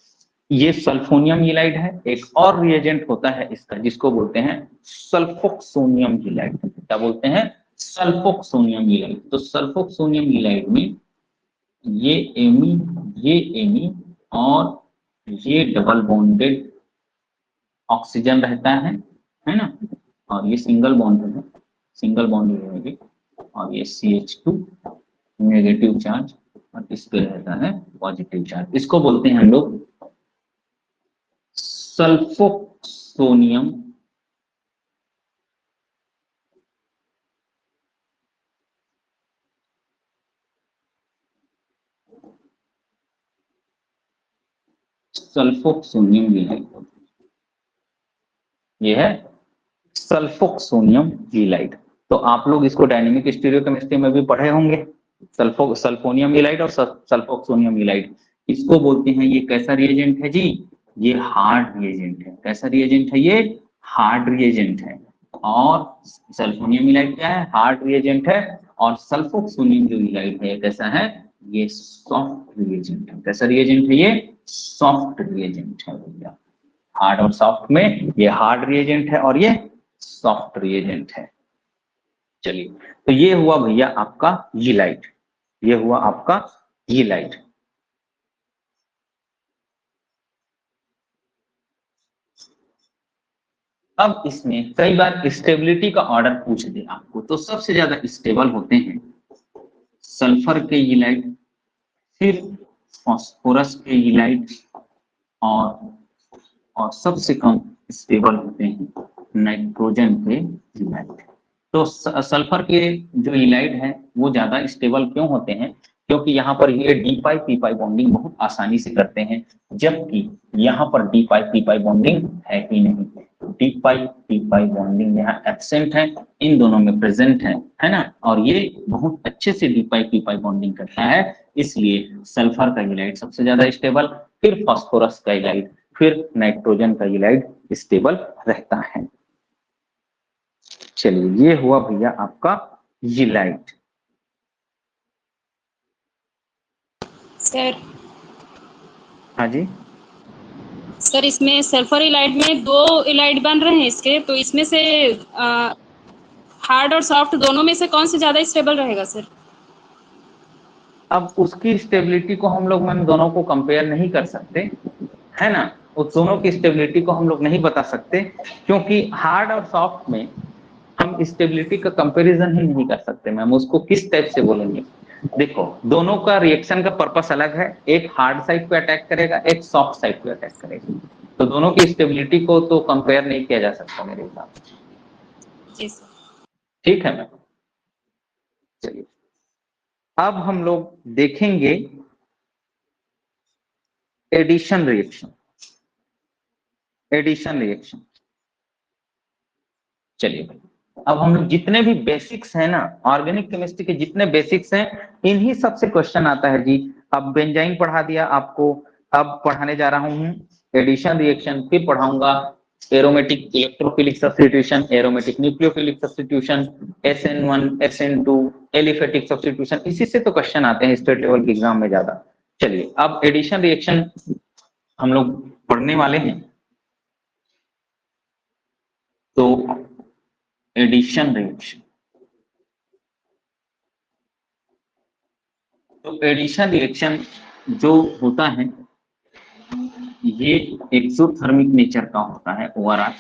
ये सल्फोनियम यीलाइट है। एक और रिएजेंट होता है इसका, जिसको बोलते हैं सल्फोक्सोनियम यीलाइट। क्या बोलते हैं? सल्फोक्सोनियम यीलाइट। तो सल्फोक्सोनियम यीलाइट में ये Me और ये डबल बॉन्डेड ऑक्सीजन रहता है ना, और ये सिंगल बॉन्ड है, सिंगल बॉन्ड रहेगी, और ये CH2 नेगेटिव चार्ज, और इस पे रहता है पॉजिटिव चार्ज। इसको बोलते हैं हम लोग सल्फोक्सोनियम सल्फोक्सोनियम यीलाइट। ये है सल्फोक्सोनियम यीलाइट। तो आप लोग इसको डायनेमिक स्टीरियोकेमिस्ट्री में भी पढ़े होंगे, सल्फोनियम यीलाइट और सल्फोक्सोनियम यीलाइट। इसको बोलते हैं, ये कैसा रिएजेंट है जी? ये हार्ड रिएजेंट है। कैसा रिएजेंट है ये? हार्ड रिएजेंट है। और सल्फोनियम यीलाइट क्या है? हार्ड रिएजेंट है। और सल्फोक्सोनियम जो यीलाइट है कैसा है? ये सॉफ्ट रिएजेंट है। कैसा रिएजेंट है ये? सॉफ्ट रिएजेंट है भैया। हार्ड और सॉफ्ट में ये हार्ड रिएजेंट है और ये सॉफ्ट रिएजेंट है। चलिए, तो ये हुआ भैया आपका यीलाइट, ये हुआ आपका यीलाइट। अब इसमें कई बार स्टेबिलिटी का ऑर्डर पूछ दे आपको, तो सबसे ज्यादा स्टेबल होते हैं सल्फर के यीलाइट, फिर फास्फोरस के यीलाइट, और और सबसे कम स्टेबल होते हैं नाइट्रोजन के इलाइड। तो सल्फर के जो इलाइड हैं वो ज्यादा स्टेबल क्यों होते हैं? क्योंकि यहाँ पर ये डी पाई पी पाई बॉन्डिंग बहुत आसानी से करते हैं, जबकि यहाँ पर डी पाई पी पाई बॉन्डिंग है ही नहीं। डी पाई पी पाई बॉन्डिंग यहाँ एब्सेंट है, इन दोनों में प्रेजेंट है ना, और ये बहुत अच्छे से डी पाई पी पाई बॉन्डिंग करता है, इसलिए सल्फर का इलाइड सबसे ज्यादा स्टेबल, फिर फास्फोरस का इलाइड, फिर नाइट्रोजन का इलाइड स्टेबल रहता है। चलिए ये हुआ भैया आपका इलाइड। सर हाँ जी, सर इसमें सल्फर इलाइड में 2 इलाइड बन रहे हैं इसके, तो इसमें से हार्ड और सॉफ्ट दोनों में से कौन से ज्यादा स्टेबल रहेगा सर? अब उसकी स्टेबिलिटी को हम लोग मैम दोनों को कंपेयर नहीं कर सकते, है ना, उस दोनों की स्टेबिलिटी को हम लोग नहीं बता सकते, क्योंकि हार्ड और सॉफ्ट में हम स्टेबिलिटी का कंपैरिजन ही नहीं कर सकते मैम। उसको किस टाइप से बोलेंगे? देखो दोनों का रिएक्शन का पर्पस अलग है, एक हार्ड साइड पे अटैक करेगा, एक सॉफ्ट साइड पे अटैक करेगा, तो दोनों की स्टेबिलिटी को तो कंपेयर नहीं किया जा सकता मेरे हिसाब से। जी सर। ठीक है मैम। चलिए अब हम लोग देखेंगे एडिशन रिएक्शन। एडिशन रिएक्शन, चलिए भाई, अब हम लोग जितने भी बेसिक्स हैं ना, ऑर्गेनिक केमिस्ट्री के जितने बेसिक्स हैं, इन्हीं सबसे क्वेश्चन आता है जी। अब बेंजाइन पढ़ा दिया आपको, अब पढ़ाने जा रहा हूं एडिशन रिएक्शन, फिर पढ़ाऊंगा aromatic electrophilic substitution, aromatic nucleophilic substitution, SN1 SN2 aliphatic substitution. इसी से तो क्वेश्चन आते हैं स्टेट लेवल के एग्जाम में ज्यादा। चलिए अब एडिशन रिएक्शन हम लोग पढ़ने वाले हैं। तो एडिशन रिएक्शन, तो एडिशन रिएक्शन जो होता है ये एक्सोथर्मिक नेचर का होता है ओवरऑल।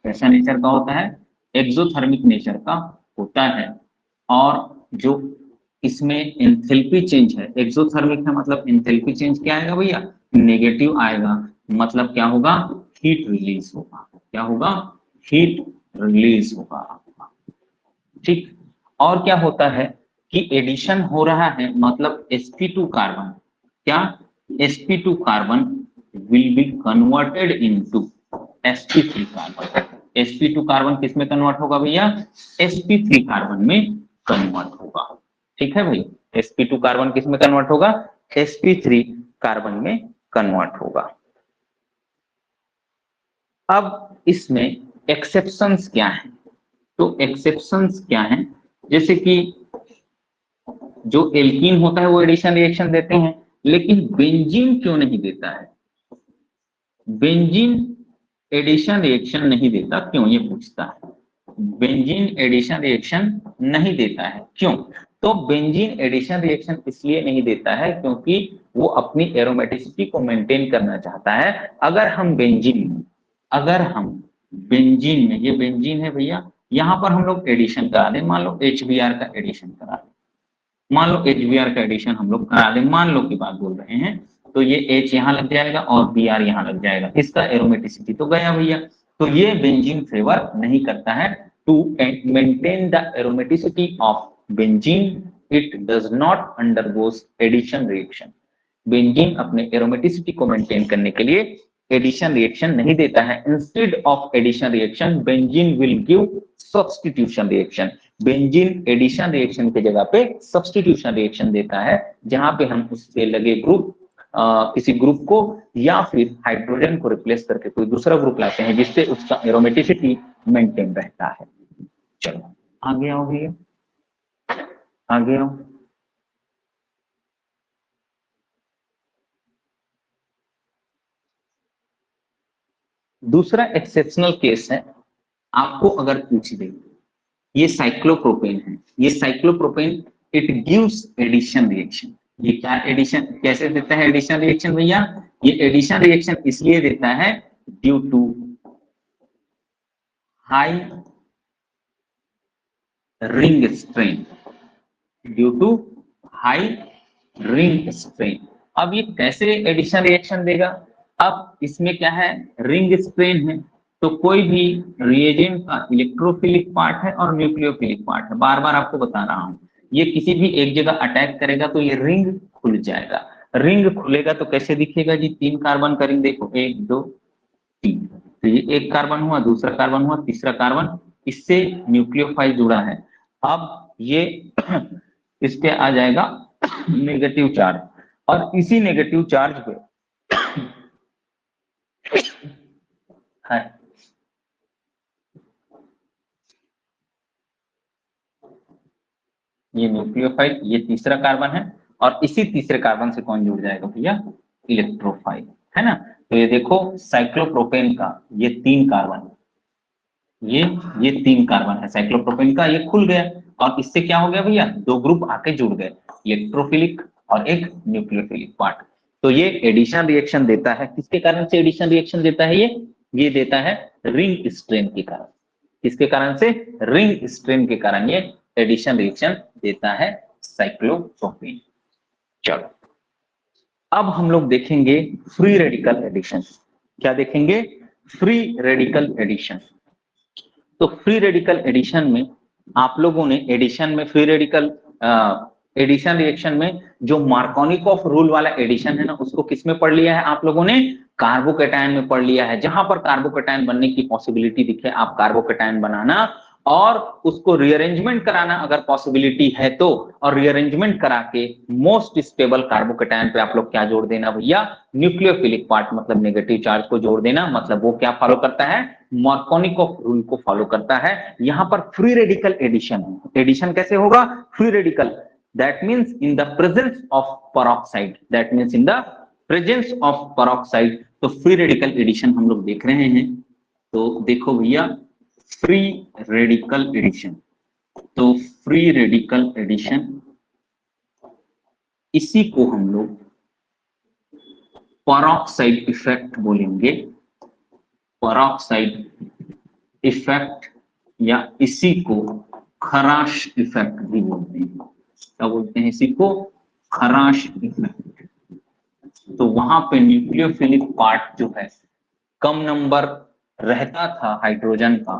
कैसा नेचर का होता है? एक्सोथर्मिक नेचर का होता है। और जो इसमें एंथैल्पी चेंज है, एक्सोथर्मिक है मतलब एंथैल्पी चेंज क्या आएगा भैया? नेगेटिव आएगा। मतलब क्या होगा? हीट रिलीज होगा। क्या होगा? हीट रिलीज होगा आपका। ठीक। और क्या होता है कि एडिशन हो रहा है मतलब sp2 कार्बन, क्या sp2 carbon will be converted into sp3 carbon. sp2 carbon किस में कन्वर्ट होगा भैया? sp3 कार्बन में कन्वर्ट होगा। ठीक है भाई, sp2 कार्बन किस में कन्वर्ट होगा? sp3 कार्बन में कन्वर्ट होगा। अब इसमें एक्सेप्शंस क्या है? तो एक्सेप्शंस क्या है? जैसे कि जो एल्कीन होता है वो एडिशन रिएक्शन देते हैं, लेकिन बेंजीन क्यों नहीं देता है? बेंजीन एडिशन रिएक्शन नहीं देता, क्यों? ये पूछता है। बेंजीन एडिशन रिएक्शन नहीं देता है, क्यों? तो बेंजीन एडिशन रिएक्शन इसलिए नहीं देता है क्योंकि वो अपनी एरोमेटिसिटी को मेंटेन करना चाहता है। अगर हम बेंजीन में, ये बेंजीन है भैया, यहां पर हम लोग एडिशन करा दें, मान लो HBr का एडिशन करा दें, मान लो HBr का एडिशन हम लोग करा दें, मान लो की बात बोल रहे हैं, तो ये H यहाँ लग जाएगा और Br यहाँ लग जाएगा, इसका एरोमेटिसिटी तो गया भैया। तो ये बेंजीन फेवर नहीं करता है। To maintain the aromaticity of benzene it does not undergoes addition reaction. Benzene अपने एरोमेटिसिटी को मेंटेन करने के लिए एडिशन रिएक्शन नहीं देता है। Instead of addition reaction benzene will give substitution reaction. Benzene addition reaction की जगह पे सब्स्टिट्यूशन रिएक्शन देता है, जहां पे हम उससे लगे ग्रुप किसी ग्रुप को या फिर हाइड्रोजन को रिप्लेस करके कोई दूसरा ग्रुप लाते हैं, जिससे उसका एरोमेटिसिटी मेंटेन रहता है। चलो आगे आओ भैया, आगे आओ। दूसरा एक्सेप्शनल केस है, आपको अगर पूछ दे ये साइक्लोप्रोपेन है, ये cyclopropane it gives addition reaction. ये क्या एडिशन, कैसे देता है एडिशन रिएक्शन भैया? ये एडिशन रिएक्शन इसलिए देता है due to high ring strain, due to high ring strain. अब ये कैसे एडिशन रिएक्शन देगा? अब इसमें क्या है, रिंग स्ट्रेन है, तो कोई भी रिएजेंट का इलेक्ट्रोफिलिक पार्ट है और न्यूक्लियोफिलिक पार्ट है, बार बार आपको बता रहा हूं, ये किसी भी एक जगह अटैक करेगा तो ये रिंग खुल जाएगा। रिंग खुलेगा तो कैसे दिखेगा जी, 3 कार्बन का रिंग, देखो 1 2 3, तो ये एक कार्बन हुआ, दूसरा कार्बन हुआ, तीसरा कार्बन, इससे न्यूक्लियोफाइल जुड़ा है। अब ये इस पे आ जाएगा नेगेटिव चार्ज, और इसी नेगेटिव चार्ज पे है ये न्यूक्लियोफाइल, ये तीसरा कार्बन है, और इसी तीसरे कार्बन से कौन जुड़ जाएगा भैया, इलेक्ट्रोफाइल, है ना। तो ये देखो साइक्लोप्रोपेन का ये 3 कार्बन, ये 3 कार्बन है साइक्लोप्रोपेन का, ये खुल गया, और इससे क्या हो गया भैया, 2 ग्रुप आके जुड़ गए, इलेक्ट्रोफिलिक और एक न्यूक्लियोफिलिक पार्ट। तो ये एडिशन रिएक्शन देता है, किसके कारण से एडिशन रिएक्शन देता है ये देता है रिंग स्ट्रेन के कारण। किसके कारण से, रिंग स्ट्रेन के कारण ये एडिशन रिएक्शन देता है साइक्लोप्रोपेन। चलो अब हम लोग देखेंगे फ्री रेडिकल एडिशन। क्या देखेंगे, फ्री रेडिकल एडिशन। तो फ्री रेडिकल एडिशन में आप लोगों ने एडिशन में फ्री रेडिकल एडिशन रिएक्शन में जो मार्कोनिकॉफ रूल वाला एडिशन है ना, उसको किस में पढ़ लिया है आप लोगों ने, कार्बोकेटायन में पढ़ लिया है। जहां पर कार्बोकेटायन बनने की पॉसिबिलिटी दिखे आप कार्बोकेटायन बनाना, और उसको रीअरेंजमेंट कराना अगर पॉसिबिलिटी है तो, और रीअरेंजमेंट करा के मोस्ट स्टेबल कार्बोकेटायन पे आप लोग क्या जोड़ देना भैया, न्यूक्लियोफिलिक पार्ट, मतलब नेगेटिव चार्ज को जोड़ देना। मतलब वो क्या फॉलो करता है, मार्कोनिकॉफ रूल को फॉलो करता है। यहां पर फ्री रेडिकल एडिशन है। एडिशन कैसे होगा, free radical, that means in the presence of peroxide, that means in the presence of peroxide. तो फ्री रेडिकल एडिशन हम लोग देख रहे हैं। तो देखो भैया फ्री रेडिकल एडिशन, तो फ्री रेडिकल एडिशन इसी को हम लोग पेरोक्साइड इफेक्ट बोलेंगे, पेरोक्साइड इफेक्ट, या इसी को खराश इफेक्ट भी बोलते हैं। क्या बोलते हैं इसी को, खराश इफेक्ट। तो वहां पे न्यूक्लियोफिलिक पार्ट जो है कम नंबर रहता था हाइड्रोजन का,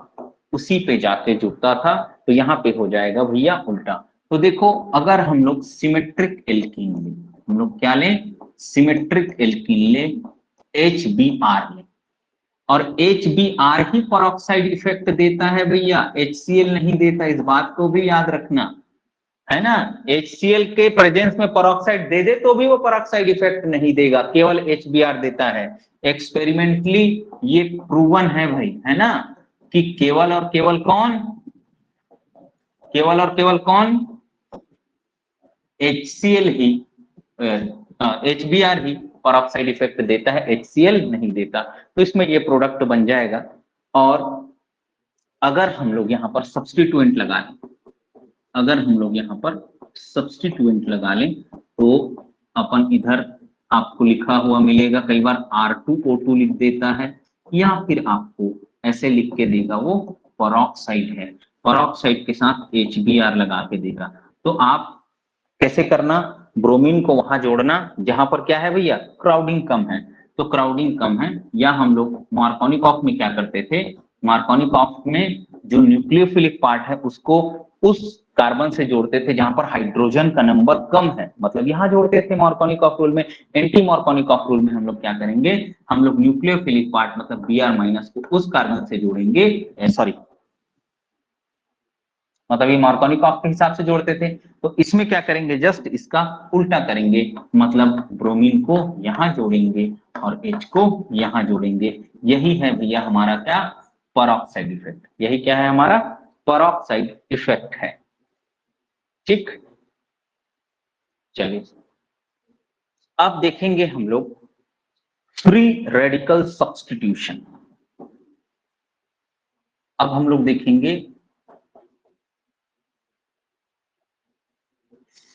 उसी पे जाके जुड़ता था, तो यहाँ पे हो जाएगा भैया उल्टा। तो देखो अगर हम लोग सिमेट्रिक एल्कीन लें, हम लोग क्या लें, सिमेट्रिक एल्कीन लें, HBr लें, और HBr ही पेरोक्साइड इफेक्ट देता है भैया, HCl नहीं देता, इस बात को भी याद रखना, है ना। HCl के प्रेजेंस में पेरोक्साइड दे दे तो भी वो पेरोक्साइड इफेक्ट नहीं देगा, केवल HBr देता है। एक्सपेरिमेंटली ये प्रूवन है भाई, है ना, कि केवल और केवल कौन, केवल और केवल कौन, HCl ही, HBr ही पेरोक्साइड इफेक्ट देता है, HCl नहीं देता। तो इसमें ये प्रोडक्ट बन जाएगा। और अगर हम लोग यहाँ पर सब्स्टिट्यूएंट लगा लें, अगर हम लोग यहाँ पर सब्स्टिट्यूएंट लगा लें, तो अपन इधर आपको लिखा हुआ मिलेगा, कई बार R2O2 लिख देता है, या फिर आपको ऐसे लिख के देगा वो पेरोक्साइड है, पेरोक्साइड के साथ HBr लगा के देगा। तो आप कैसे करना, ब्रोमीन को वहां जोड़ना जहां पर क्या है भैया, क्राउडिंग कम है। तो क्राउडिंग कम है, या हम लोग मार्कोनिकॉफ में क्या करते थे, मार्कोनिकॉफ में जो न्यूक्लियोफिलिक पार्ट है उसको उस कार्बन से जोड़ते थे जहां पर हाइड्रोजन का नंबर कम है, मतलब यहां जोड़ते थे मार्कोनिकॉफ रूल में। एंटी मार्कोनिकॉफ रूल में हम लोग क्या करेंगे, हम लोग न्यूक्लियोफिलिक पार्ट मतलब Br- को उस कार्बन से जोड़ेंगे, सॉरी मतलब ये मार्कोनिकॉफ के हिसाब से जोड़ते थे। तो इसमें क्या करेंगे, जस्ट इसका उल्टा करेंगे, मतलब ब्रोमीन को यहां जोड़ेंगे और H को यहां जोड़ेंगे। यही है भैया हमारा क्या, पेरोक्साइड इफेक्ट। यही क्या है हमारा, पेरोक्साइड इफेक्ट है। ठीक, चलिए अब देखेंगे हम लोग फ्री रेडिकल सब्स्टिट्यूशन। अब हम लोग देखेंगे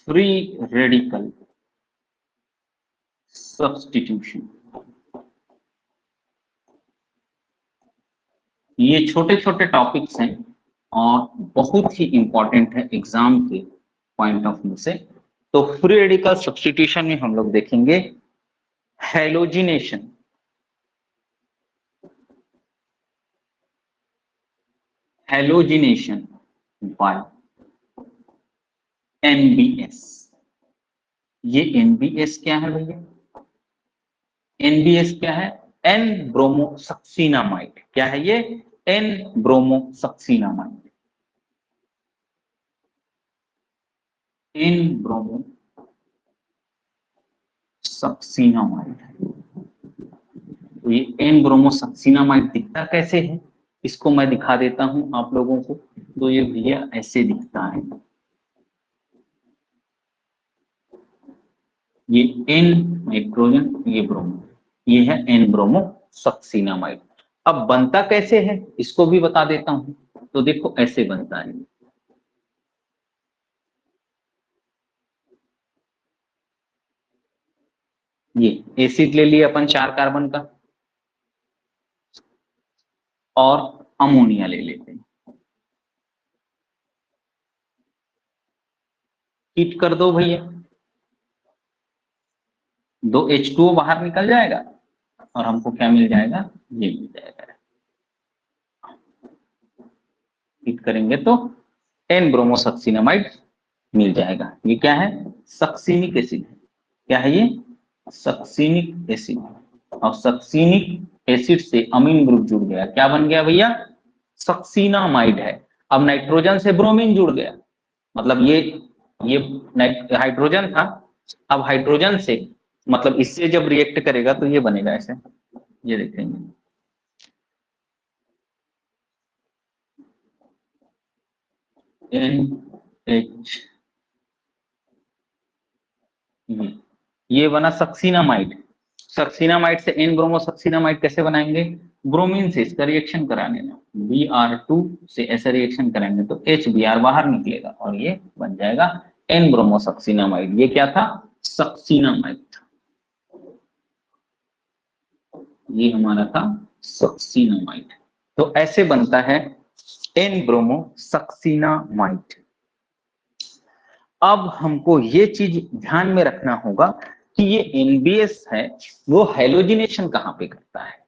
फ्री रेडिकल सब्स्टिट्यूशन। ये छोटे छोटे टॉपिक्स हैं और बहुत ही इंपॉर्टेंट है एग्जाम के पॉइंट ऑफ व्यू से। तो फ्री रेडिकल सब्स्टिट्यूशन में हम लोग देखेंगे हैलोजिनेशन, हेलोजिनेशन बाय NBS। ये NBS क्या है भैया? NBS क्या है? एन ब्रोमोसक्सीनामाइड। क्या है ये? एन ब्रोमोसक्सीनामाइड। एन ब्रोमोसक्सीनामाइड है। तो ये एन ब्रोमोसक्सीनामाइड दिखता कैसे है, इसको मैं दिखा देता हूं आप लोगों को। तो ये भैया ऐसे दिखता है, ये एन नाइट्रोजन, ये ब्रोमो, ये है एन ब्रोमोसक्सीनामाइड। अब बनता कैसे है इसको भी बता देता हूं। तो देखो ऐसे बनता है, ये एसिड ले लिया अपन 4 कार्बन का, और अमोनिया ले लेते हैं, हीट कर दो भैया, 2 H2O बाहर निकल जाएगा और हमको क्या मिल जाएगा? ये मिल जाएगा। हीट करेंगे तो एन ब्रोमोसक्सीनामाइड मिल जाएगा। ये क्या है? सक्सीनिक एसिड है। क्या है ये? Succinic acid. और सक्सीनिक एसिड से अमीन ग्रुप जुड़ गया, क्या बन गया भैया? सक्सीनामाइड है। अब नाइट्रोजन से ब्रोमीन जुड़ गया, मतलब ये हाइड्रोजन था, अब हाइड्रोजन से मतलब इससे जब रिएक्ट करेगा तो ये बनेगा ऐसे, ये देखेंगे NH, ये बना सक्सीनामाइड। सक्सीनामाइड से एन ब्रोमोसक्सीनामाइड कैसे बनाएंगे? ब्रोमीन से इसका रिएक्शन कराने ना, Br2 से ऐसा रिएक्शन कराएंगे तो HBr बाहर निकलेगा और ये बन जाएगा एन ब्रोमोसक्सीनामाइड। ये क्या था? सक्सीनामाइड था, ये हमारा था सक्सीनामाइड। तो ऐसे बनता है एन ब्रोमोसक्सीनामाइड। अब हमको ये चीज ध्यान में रखना होगा कि ये NBS है, वो हेलोजिनेशन कहां पे करता है?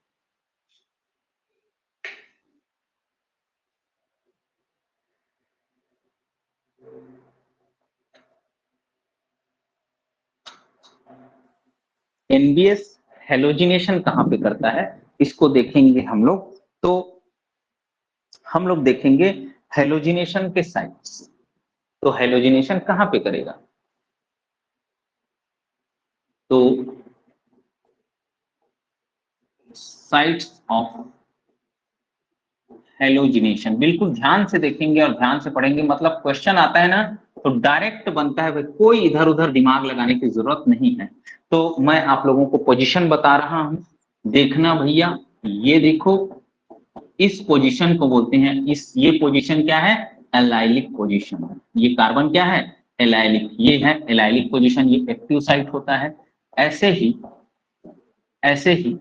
NBS हेलोजिनेशन कहां पे करता है इसको देखेंगे हम लोग। तो हम लोग देखेंगे हेलोजिनेशन के साइट्स। तो हेलोजिनेशन कहां पे करेगा? तो साइट्स ऑफ हेलोजिनेशन बिल्कुल ध्यान से देखेंगे और ध्यान से पढ़ेंगे, मतलब क्वेश्चन आता है ना तो डायरेक्ट बनता है, कोई इधर उधर दिमाग लगाने की जरूरत नहीं है। तो मैं आप लोगों को पोजीशन बता रहा हूं, देखना भैया। ये देखो, इस पोजीशन को बोलते हैं, ये पोजीशन क्या है? Allylic position. ये कार्बन क्या है? एलाइलिक। ये है एलाइलिक पोजीशन, ये एक्टिव साइट होता है। ऐसे ही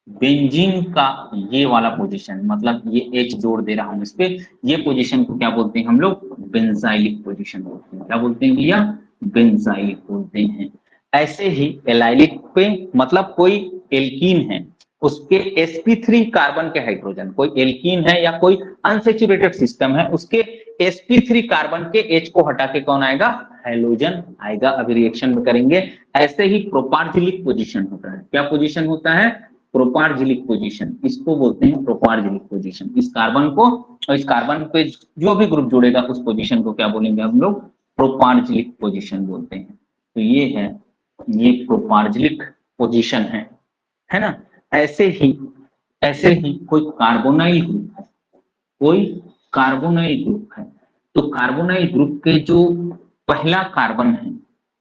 बेंजीन का ये वाला पोजीशन, मतलब ये H जोड़ दे रहा हूं इस पे, ये पोजीशन को क्या बोलते हैं हम लोग? बेंजाइलिक पोजीशन बोलते हैं। क्या बोलते हैं भैया? बेंजाइलिक बोलते हैं। ऐसे ही एलाइलिक पे मतलब कोई एल्कीन है, उसके sp3 कार्बन के हाइड्रोजन, कोई एल्कीन है या कोई अनसेचुरेटेड सिस्टम है, उसके sp3 कार्बन के H को हटा के कौन आएगा? हेलोजन आएगा। अभी रिएक्शन में करेंगे। ऐसे ही प्रोपार्जिलिक पोजीशन होता है। क्या पोजीशन होता है? प्रोपार्जिलिक पोजीशन, इसको बोलते हैं प्रोपार्जिलिक पोजीशन। इस कार्बन को और इस कार्बन पे जो भी ग्रुप जुड़ेगा उस पोजीशन को क्या बोलेंगे हम लोग? प्रोपार्जिलिक पोजीशन बोलते हैं। तो ये है, ये प्रोपार्जिलिक पोजीशन है ना। ऐसे ही कोई कार्बोनाइल ग्रुप है, कोई कार्बोनाइल ग्रुप है, तो कार्बोनाइल ग्रुप के जो पहला कार्बन है,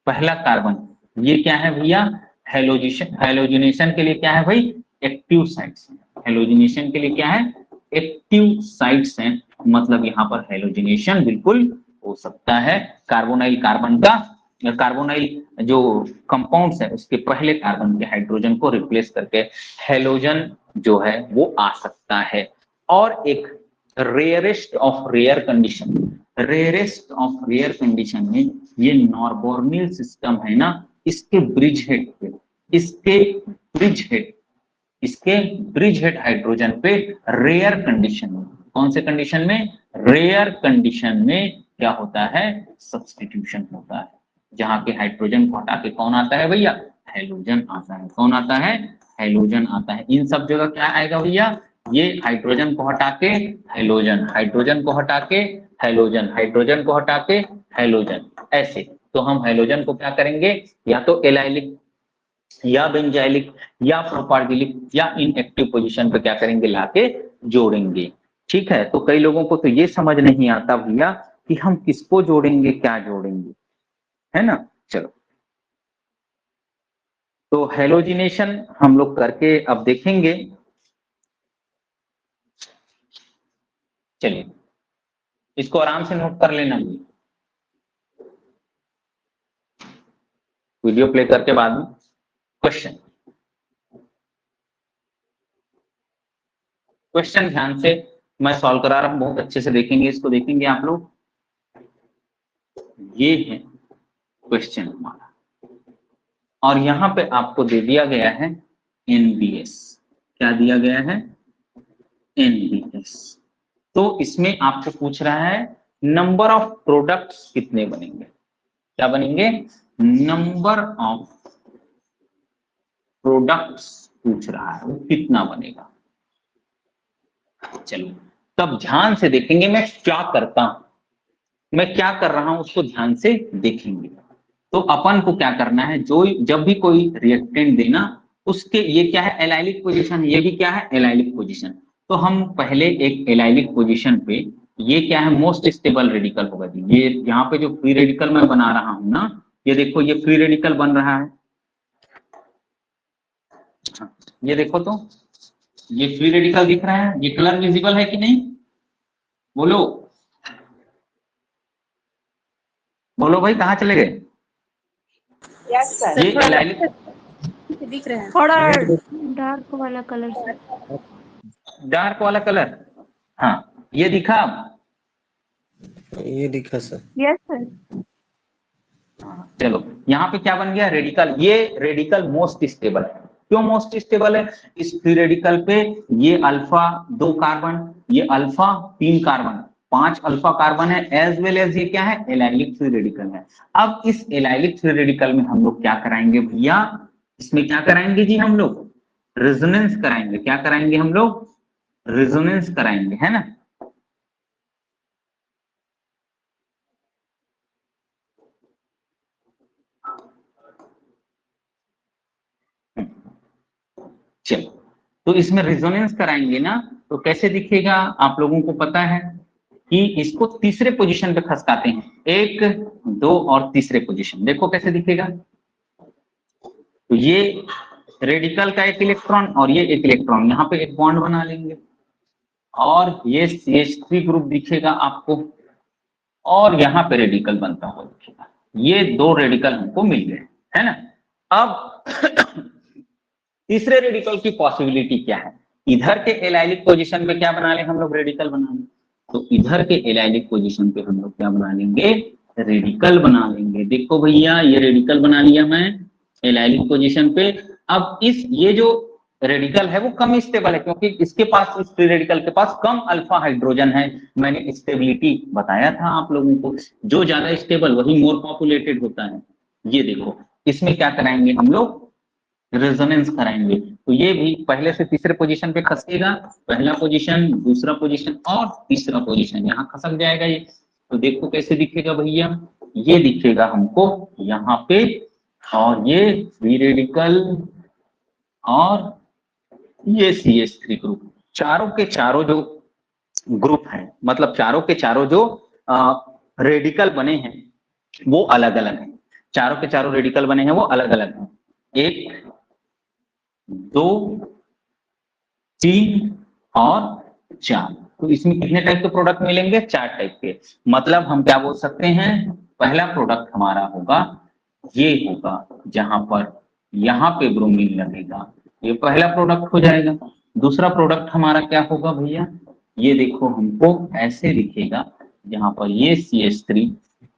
पहला कार्बन, ये क्या है भैया? हेलोजिनेशन के लिए क्या है भाई? Active sites. हेलोजिनेशन के लिए क्या है? एक्टिव साइट्स हैं, मतलब यहाँ पर हेलोजिनेशन बिल्कुल हो सकता है। कार्बोनाइल कार्बन का, कार्बोनाइल जो कंपाउंड्स है उसके पहले कार्बन के हाइड्रोजन को रिप्लेस करके हेलोजन जो है वो आ सकता है। और एक rarest of rare condition, rarest of rare condition में ये नॉर्बोर्निल सिस्टम है ना, इसके ब्रिज हेड पे, इसके ब्रिज हेड हाइड्रोजन पे रेयर कंडीशन में कौन से कंडीशन में? रेयर कंडीशन में क्या होता है? सब्स्टिट्यूशन होता है, जहां पे हाइड्रोजन को हटा के कौन आता है भैया? हेलोजन आता है। कौन आता है? हेलोजन आता है। इन सब जगह क्या आएगा भैया? ये हाइड्रोजन को हटा के हेलोजन, हाइड्रोजन को हटा के हेलोजन, हाइड्रोजन को हटा के हेलोजन, ऐसे। तो हम हेलोजन को क्या करेंगे? या तो एलाइलिक या बेंजाइलिक या प्रोपार्जिलिक या इनएक्टिव पोजीशन पे क्या करेंगे? लाके जोड़ेंगे। ठीक है, तो कई लोगों को तो ये समझ नहीं आता भैया कि हम किसको जोड़ेंगे, क्या जोड़ेंगे, है ना। चलो, तो हेलोजिनेशन हम लोग करके अब देखेंगे। चलिए, इसको आराम से नोट कर लेना, वीडियो प्ले करके बाद में क्वेश्चन क्वेश्चन ध्यान से मैं सॉल्व करा रहा हूं, बहुत अच्छे से देखेंगे, इसको देखेंगे आप लोग। ये है क्वेश्चन हमारा, और यहां पे आपको दे दिया गया है NBS। क्या दिया गया है? NBS। तो इसमें आपको पूछ रहा है नंबर ऑफ प्रोडक्ट्स कितने बनेंगे। क्या बनेंगे? नंबर ऑफ प्रोडक्ट्स पूछ रहा है, वो कितना बनेगा। चलो, तब ध्यान से देखेंगे मैं क्या करता हूं, मैं क्या कर रहा हूं उसको ध्यान से देखेंगे। तो अपन को क्या करना है, जो जब भी कोई रिएक्टेंट देना उसके, ये क्या है? एलाइलिक पोजीशन, ये भी क्या है? Allylic position. तो हम पहले एक एलाइलिक पोजीशन पे, ये क्या है? मोस्ट स्टेबल रेडिकल होगा जी। ये यहाँ पे जो फ्री रेडिकल मैं बना रहा हूं ना, ये देखो ये फ्री रेडिकल बन रहा है। ये देखो, तो ये फ्री रेडिकल दिख रहा है, ये कलर विजिबल है कि नहीं? बोलो बोलो भाई, कहाँ चले गए? Yes sir. ये एलाइलिक दिख रहे हैं थोड़ा डार्क वाला कलर से। डार्क वाला कलर, हाँ ये दिखा अब? ये दिखा सर। Yes sir. हाँ, चलो, यहाँ पे क्या बन गया? रेडिकल। ये रेडिकल मोस्ट स्टेबल है। क्यों मोस्ट स्टेबल है? इस फ्री रेडिकल पे ये अल्फा 2 कार्बन, ये अल्फा 3 कार्बन, 5 अल्फा कार्बन है, एज वेल एज ये क्या है? एलाइलिक फ्री रेडिकल है। अब इस एलाइलिक फ्री रेडिकल में हम लोग क्या कराएंगे भैया? इसमें क्या कराएंगे जी? हम लोग रेजोनेंस कराएंगे। क्या कराएंगे हम लोग? रेजोनेंस कराएंगे, है ना। चलो, तो इसमें रेजोनेंस कराएंगे ना, तो कैसे दिखेगा? आप लोगों को पता है कि इसको तीसरे पोजीशन पे खसकाते हैं, 1 2 और तीसरे पोजीशन। देखो कैसे दिखेगा। तो ये रेडिकल का एक इलेक्ट्रॉन और ये एक इलेक्ट्रॉन, यहाँ पे एक बॉन्ड बना लेंगे, और ये CH3 ग्रुप दिखेगा आपको, और यहाँ पे रेडिकल बनता हुआ दिखेगा। ये 2 रेडिकल हमको मिल गए, है ना। अब तीसरे रेडिकल की पॉसिबिलिटी क्या है? इधर के एलाइलिक पोजीशन पे क्या बना ले हम लोग? रेडिकल बना लेंगे। तो इधर के एलाइलिक पोजीशन पे हम लोग क्या बना लेंगे? रेडिकल बना लेंगे। देखो भैया, ये रेडिकल बना लिया मैं एलाइलिक पोजीशन पे। अब ये जो रेडिकल है वो कम स्टेबल है, क्योंकि इसके पास, इस फ्री रेडिकल के पास कम अल्फा हाइड्रोजन है। मैंने स्टेबिलिटी बताया था आप लोगों को, जो ज्यादा स्टेबल वही मोर पॉपुलेटेड होता है। ये देखो, इसमें क्या कराएंगे हम लोग? रेजोनेंस कराएंगे। तो ये भी पहले से तीसरे पोजीशन पे खसकेगा, पहला पोजीशन, दूसरा पोजीशन और तीसरा पोजीशन, यहाँ खसक जाएगा ये। तो देखो कैसे दिखेगा भैया, ये दिखेगा हमको यहाँ पे, और ये फ्री रेडिकल और ये CH3 ग्रुप, चारों के चारों जो ग्रुप हैं, मतलब चारों के चारों जो रेडिकल बने हैं वो अलग अलग हैं। चारों के चारों रेडिकल बने हैं वो अलग अलग हैं। 1 2 3 और 4। तो इसमें कितने टाइप के प्रोडक्ट मिलेंगे? 4 टाइप के। मतलब हम क्या बोल सकते हैं? पहला प्रोडक्ट हमारा होगा, ये होगा जहां पर यहाँ पे ब्रोमीन लगेगा, ये पहला प्रोडक्ट हो जाएगा। दूसरा प्रोडक्ट हमारा क्या होगा भैया? ये देखो हमको ऐसे दिखेगा, जहां पर ये CH3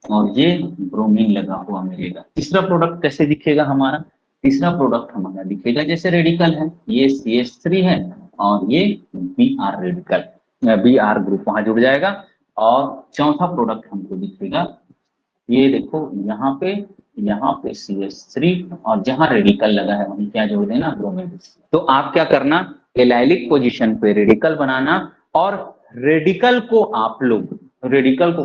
और ये ब्रोमीन लगा हुआ मिलेगा। तीसरा प्रोडक्ट कैसे दिखेगा हमारा? तीसरा प्रोडक्ट हमारा दिखेगा जैसे रेडिकल है, ये CH3 है और ये Br रेडिकल। Br ग्रुप वहां जुड़ जाएगा और चौथा प्रोडक्ट हमको दिखेगा, ये देखो यहाँ पे CH3 और जहां रेडिकल लगा है वहीं क्या जोड़ देना, ब्रोमीन। तो आप क्या करना, एलाइलिक पोजीशन पे रेडिकल बनाना और रेडिकल को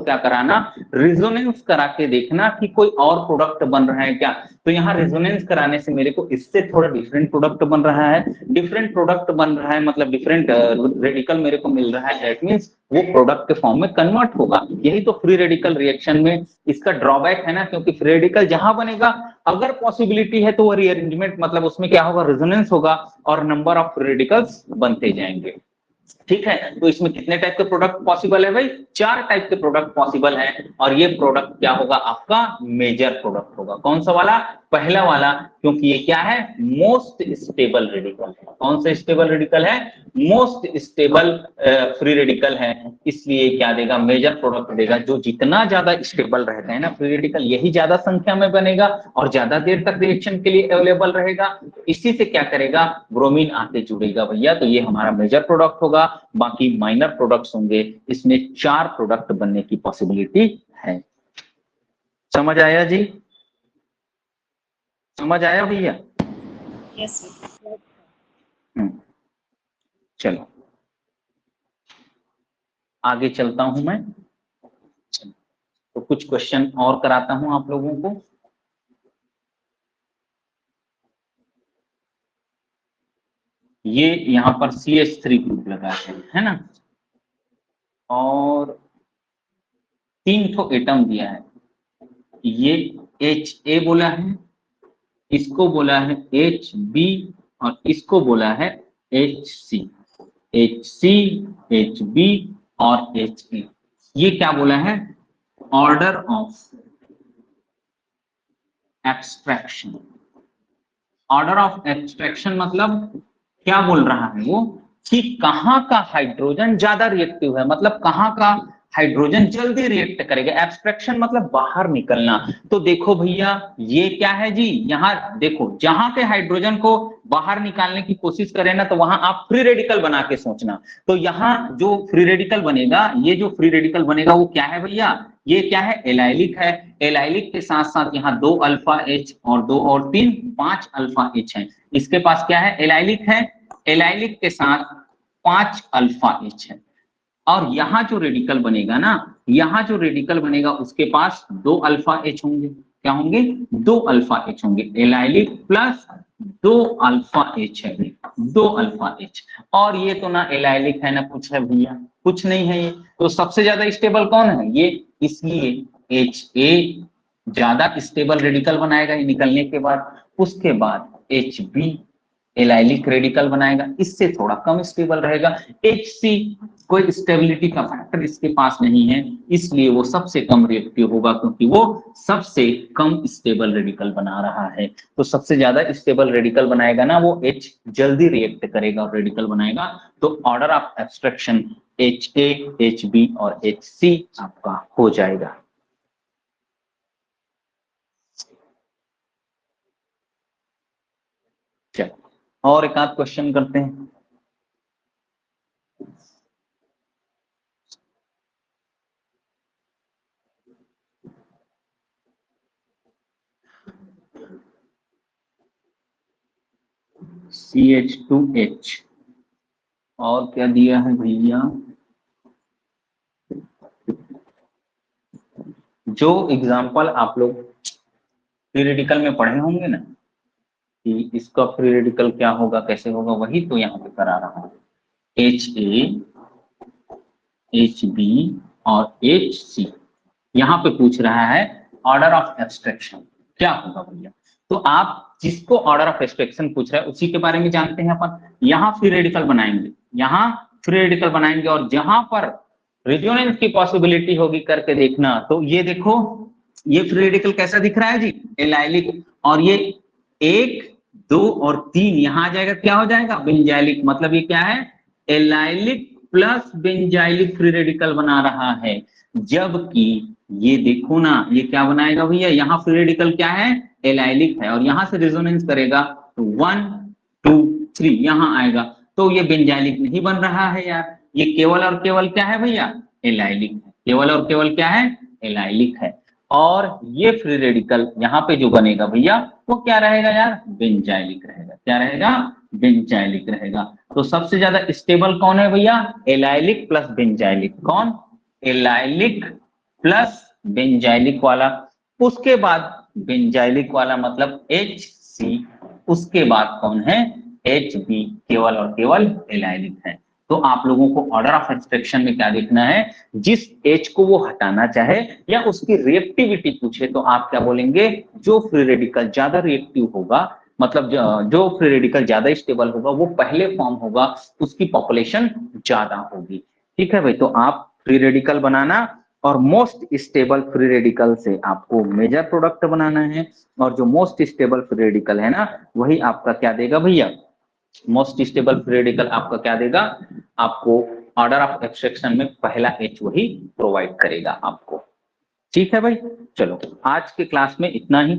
क्या कराना, रिजोनेंस करा के देखना कि कोई और प्रोडक्ट बन रहा है क्या। तो यहाँ रेजोनेंस कराने से मेरे को इससे थोड़ा डिफरेंट प्रोडक्ट बन रहा है, डिफरेंट प्रोडक्ट बन रहा है मतलब डिफरेंट रेडिकल मेरे को मिल रहा है, दैट मींस वो प्रोडक्ट के फॉर्म में कन्वर्ट होगा। यही तो फ्री रेडिकल रिएक्शन में इसका ड्रॉबैक है ना, क्योंकि फ्री रेडिकल जहां बनेगा अगर पॉसिबिलिटी है तो वो रीअरेंजमेंट मतलब उसमें क्या होगा, रेजोनेंस होगा और नंबर ऑफ फ्री रेडिकल्स बनते जाएंगे। ठीक है, तो इसमें कितने टाइप के प्रोडक्ट पॉसिबल है भाई, 4 टाइप के प्रोडक्ट पॉसिबल है और ये प्रोडक्ट क्या होगा, आपका मेजर प्रोडक्ट होगा। कौन सा वाला, पहला वाला, क्योंकि ये क्या है, मोस्ट स्टेबल रेडिकल है। कौन सा स्टेबल रेडिकल है, मोस्ट स्टेबल फ्री रेडिकल है, इसलिए क्या देगा, मेजर प्रोडक्ट देगा। जो जितना ज्यादा स्टेबल रहता है ना फ्री रेडिकल, यही ज्यादा संख्या में बनेगा और ज्यादा देर तक रिएक्शन के लिए अवेलेबल रहेगा। इसी से क्या करेगा, ब्रोमीन आके जुड़ेगा भैया, तो ये हमारा मेजर प्रोडक्ट होगा। बाकी माइनर प्रोडक्ट्स होंगे, इसमें 4 प्रोडक्ट बनने की पॉसिबिलिटी है। समझ आया जी, समझ आया भैया? यस। चलो आगे चलता हूं मैं, तो कुछ क्वेश्चन और कराता हूं आप लोगों को। ये यहां पर CH3 ग्रुप लगा है ना, और 3 ठो एटम दिया है, ये HA बोला है, इसको बोला है HB और इसको बोला है HC, HB और HA। ये क्या बोला है, order of abstraction. Order of abstraction मतलब क्या बोल रहा है वो, कि कहां का हाइड्रोजन ज्यादा रिएक्टिव है, मतलब कहां का हाइड्रोजन जल्दी रिएक्ट करेगा। एब्स्ट्रैक्शन मतलब बाहर निकलना। तो देखो भैया ये क्या है जी, यहाँ देखो जहां के हाइड्रोजन को बाहर निकालने की कोशिश करें ना, तो वहां आप फ्री रेडिकल बना के सोचना। तो यहाँ जो फ्री रेडिकल बनेगा, ये जो फ्री रेडिकल बनेगा वो क्या है भैया, ये क्या है, एलाइलिक है। एलाइलिक के साथ साथ यहाँ 2 अल्फा H और 2 और 3 5 अल्फा H है। इसके पास क्या है, एलाइलिक है, एलाइलिक के साथ 5 अल्फा H है। और यहाँ जो रेडिकल बनेगा ना, यहाँ जो रेडिकल बनेगा उसके पास 2 अल्फा H होंगे। क्या होंगे, 2 अल्फा H होंगे। एलाइलिक प्लस 2 अल्फा H है, 2 अल्फा H। और ये तो ना एलाइलिक है ना कुछ है भैया, कुछ नहीं है ये। तो सबसे ज्यादा स्टेबल कौन है, ये, इसलिए HA ज्यादा स्टेबल रेडिकल बनाएगा ये निकलने के बाद। उसके बाद HB एलाइलिक रेडिकल बनाएगा, इससे थोड़ा कम स्टेबल रहेगा। HC कोई स्टेबिलिटी का फैक्टर इसके पास नहीं है, इसलिए वो सबसे कम रिएक्टिव होगा, क्योंकि वो सबसे कम स्टेबल रेडिकल बना रहा है। तो सबसे ज्यादा स्टेबल रेडिकल बनाएगा ना वो H, जल्दी रिएक्ट करेगा और रेडिकल बनाएगा। तो order of abstraction HA, HB और HC आपका हो जाएगा। चलो और एक आध क्वेश्चन करते हैं। CH2H और क्या दिया है भैया, जो एग्जाम्पल आप लोग फ्री रेडिकल में पढ़े होंगे ना, कि इसका फ्री रेडिकल क्या होगा कैसे होगा, वही तो यहाँ पे करा रहा हूँ। HA, HB और HC, यहाँ पे पूछ रहा है ऑर्डर ऑफ एब्स्ट्रैक्शन क्या होगा भैया। तो आप जिसको ऑर्डर ऑफ एब्स्ट्रैक्शन पूछ रहा है उसी के बारे में जानते हैं अपन। यहाँ फ्री रेडिकल बनाएंगे, यहाँ फ्री रेडिकल बनाएंगे, और जहां पर रेजोनेंस की पॉसिबिलिटी होगी करके देखना। तो ये देखो ये फ्री रेडिकल कैसा दिख रहा है जी, एलाइलिक, और ये 1 2 और 3 यहाँ आ जाएगा, क्या हो जाएगा, बेंजाइलिक। मतलब ये क्या है, allylic plus benzylic free radical बना रहा है। जबकि ये देखो ना, ये क्या बनाएगा भैया, यहाँ फ्री रेडिकल क्या है, एलाइलिक है, और यहाँ से रेजोनेंस करेगा तो 1 2 3 यहाँ आएगा। तो ये बेंजाइलिक नहीं बन रहा है यार। ये केवल और केवल क्या है भैया, एलाइलिक है, केवल और केवल क्या है, एलाइलिक है। और ये फ्री रेडिकल यहाँ पे जो बनेगा भैया वो क्या रहेगा यार, बेंजाइलिक रहेगा। क्या रहेगा, बेंजाइलिक रहेगा। तो सबसे ज्यादा स्टेबल कौन है भैया, एलाइलिक प्लस बेंजाइलिक। कौन, एलाइलिक प्लस बेंजाइलिक वाला। उसके बाद बेंजाइलिक वाला मतलब HC, उसके बाद कौन है, HB, केवल और केवल एलाइलिक है। तो आप लोगों को ऑर्डर ऑफ एक्सट्रैक्शन में क्या देखना है, जिस H को वो हटाना चाहे या उसकी रिएक्टिविटी पूछे तो आप क्या बोलेंगे, जो फ्री रेडिकल ज्यादा रिएक्टिव होगा, मतलब जो फ्री रेडिकल ज्यादा स्टेबल होगा वो पहले फॉर्म होगा, उसकी पॉपुलेशन ज्यादा होगी। ठीक है भाई, तो आप फ्री रेडिकल बनाना और मोस्ट स्टेबल फ्री रेडिकल से आपको मेजर प्रोडक्ट बनाना है, और जो मोस्ट स्टेबल फ्री रेडिकल है ना वही आपका क्या देगा भैया, मोस्ट स्टेबल फ्री रेडिकल आपका क्या देगा, आपको ऑर्डर ऑफ एक्सट्रैक्शन में पहला H वही प्रोवाइड करेगा आपको। ठीक है भाई, चलो आज के क्लास में इतना ही।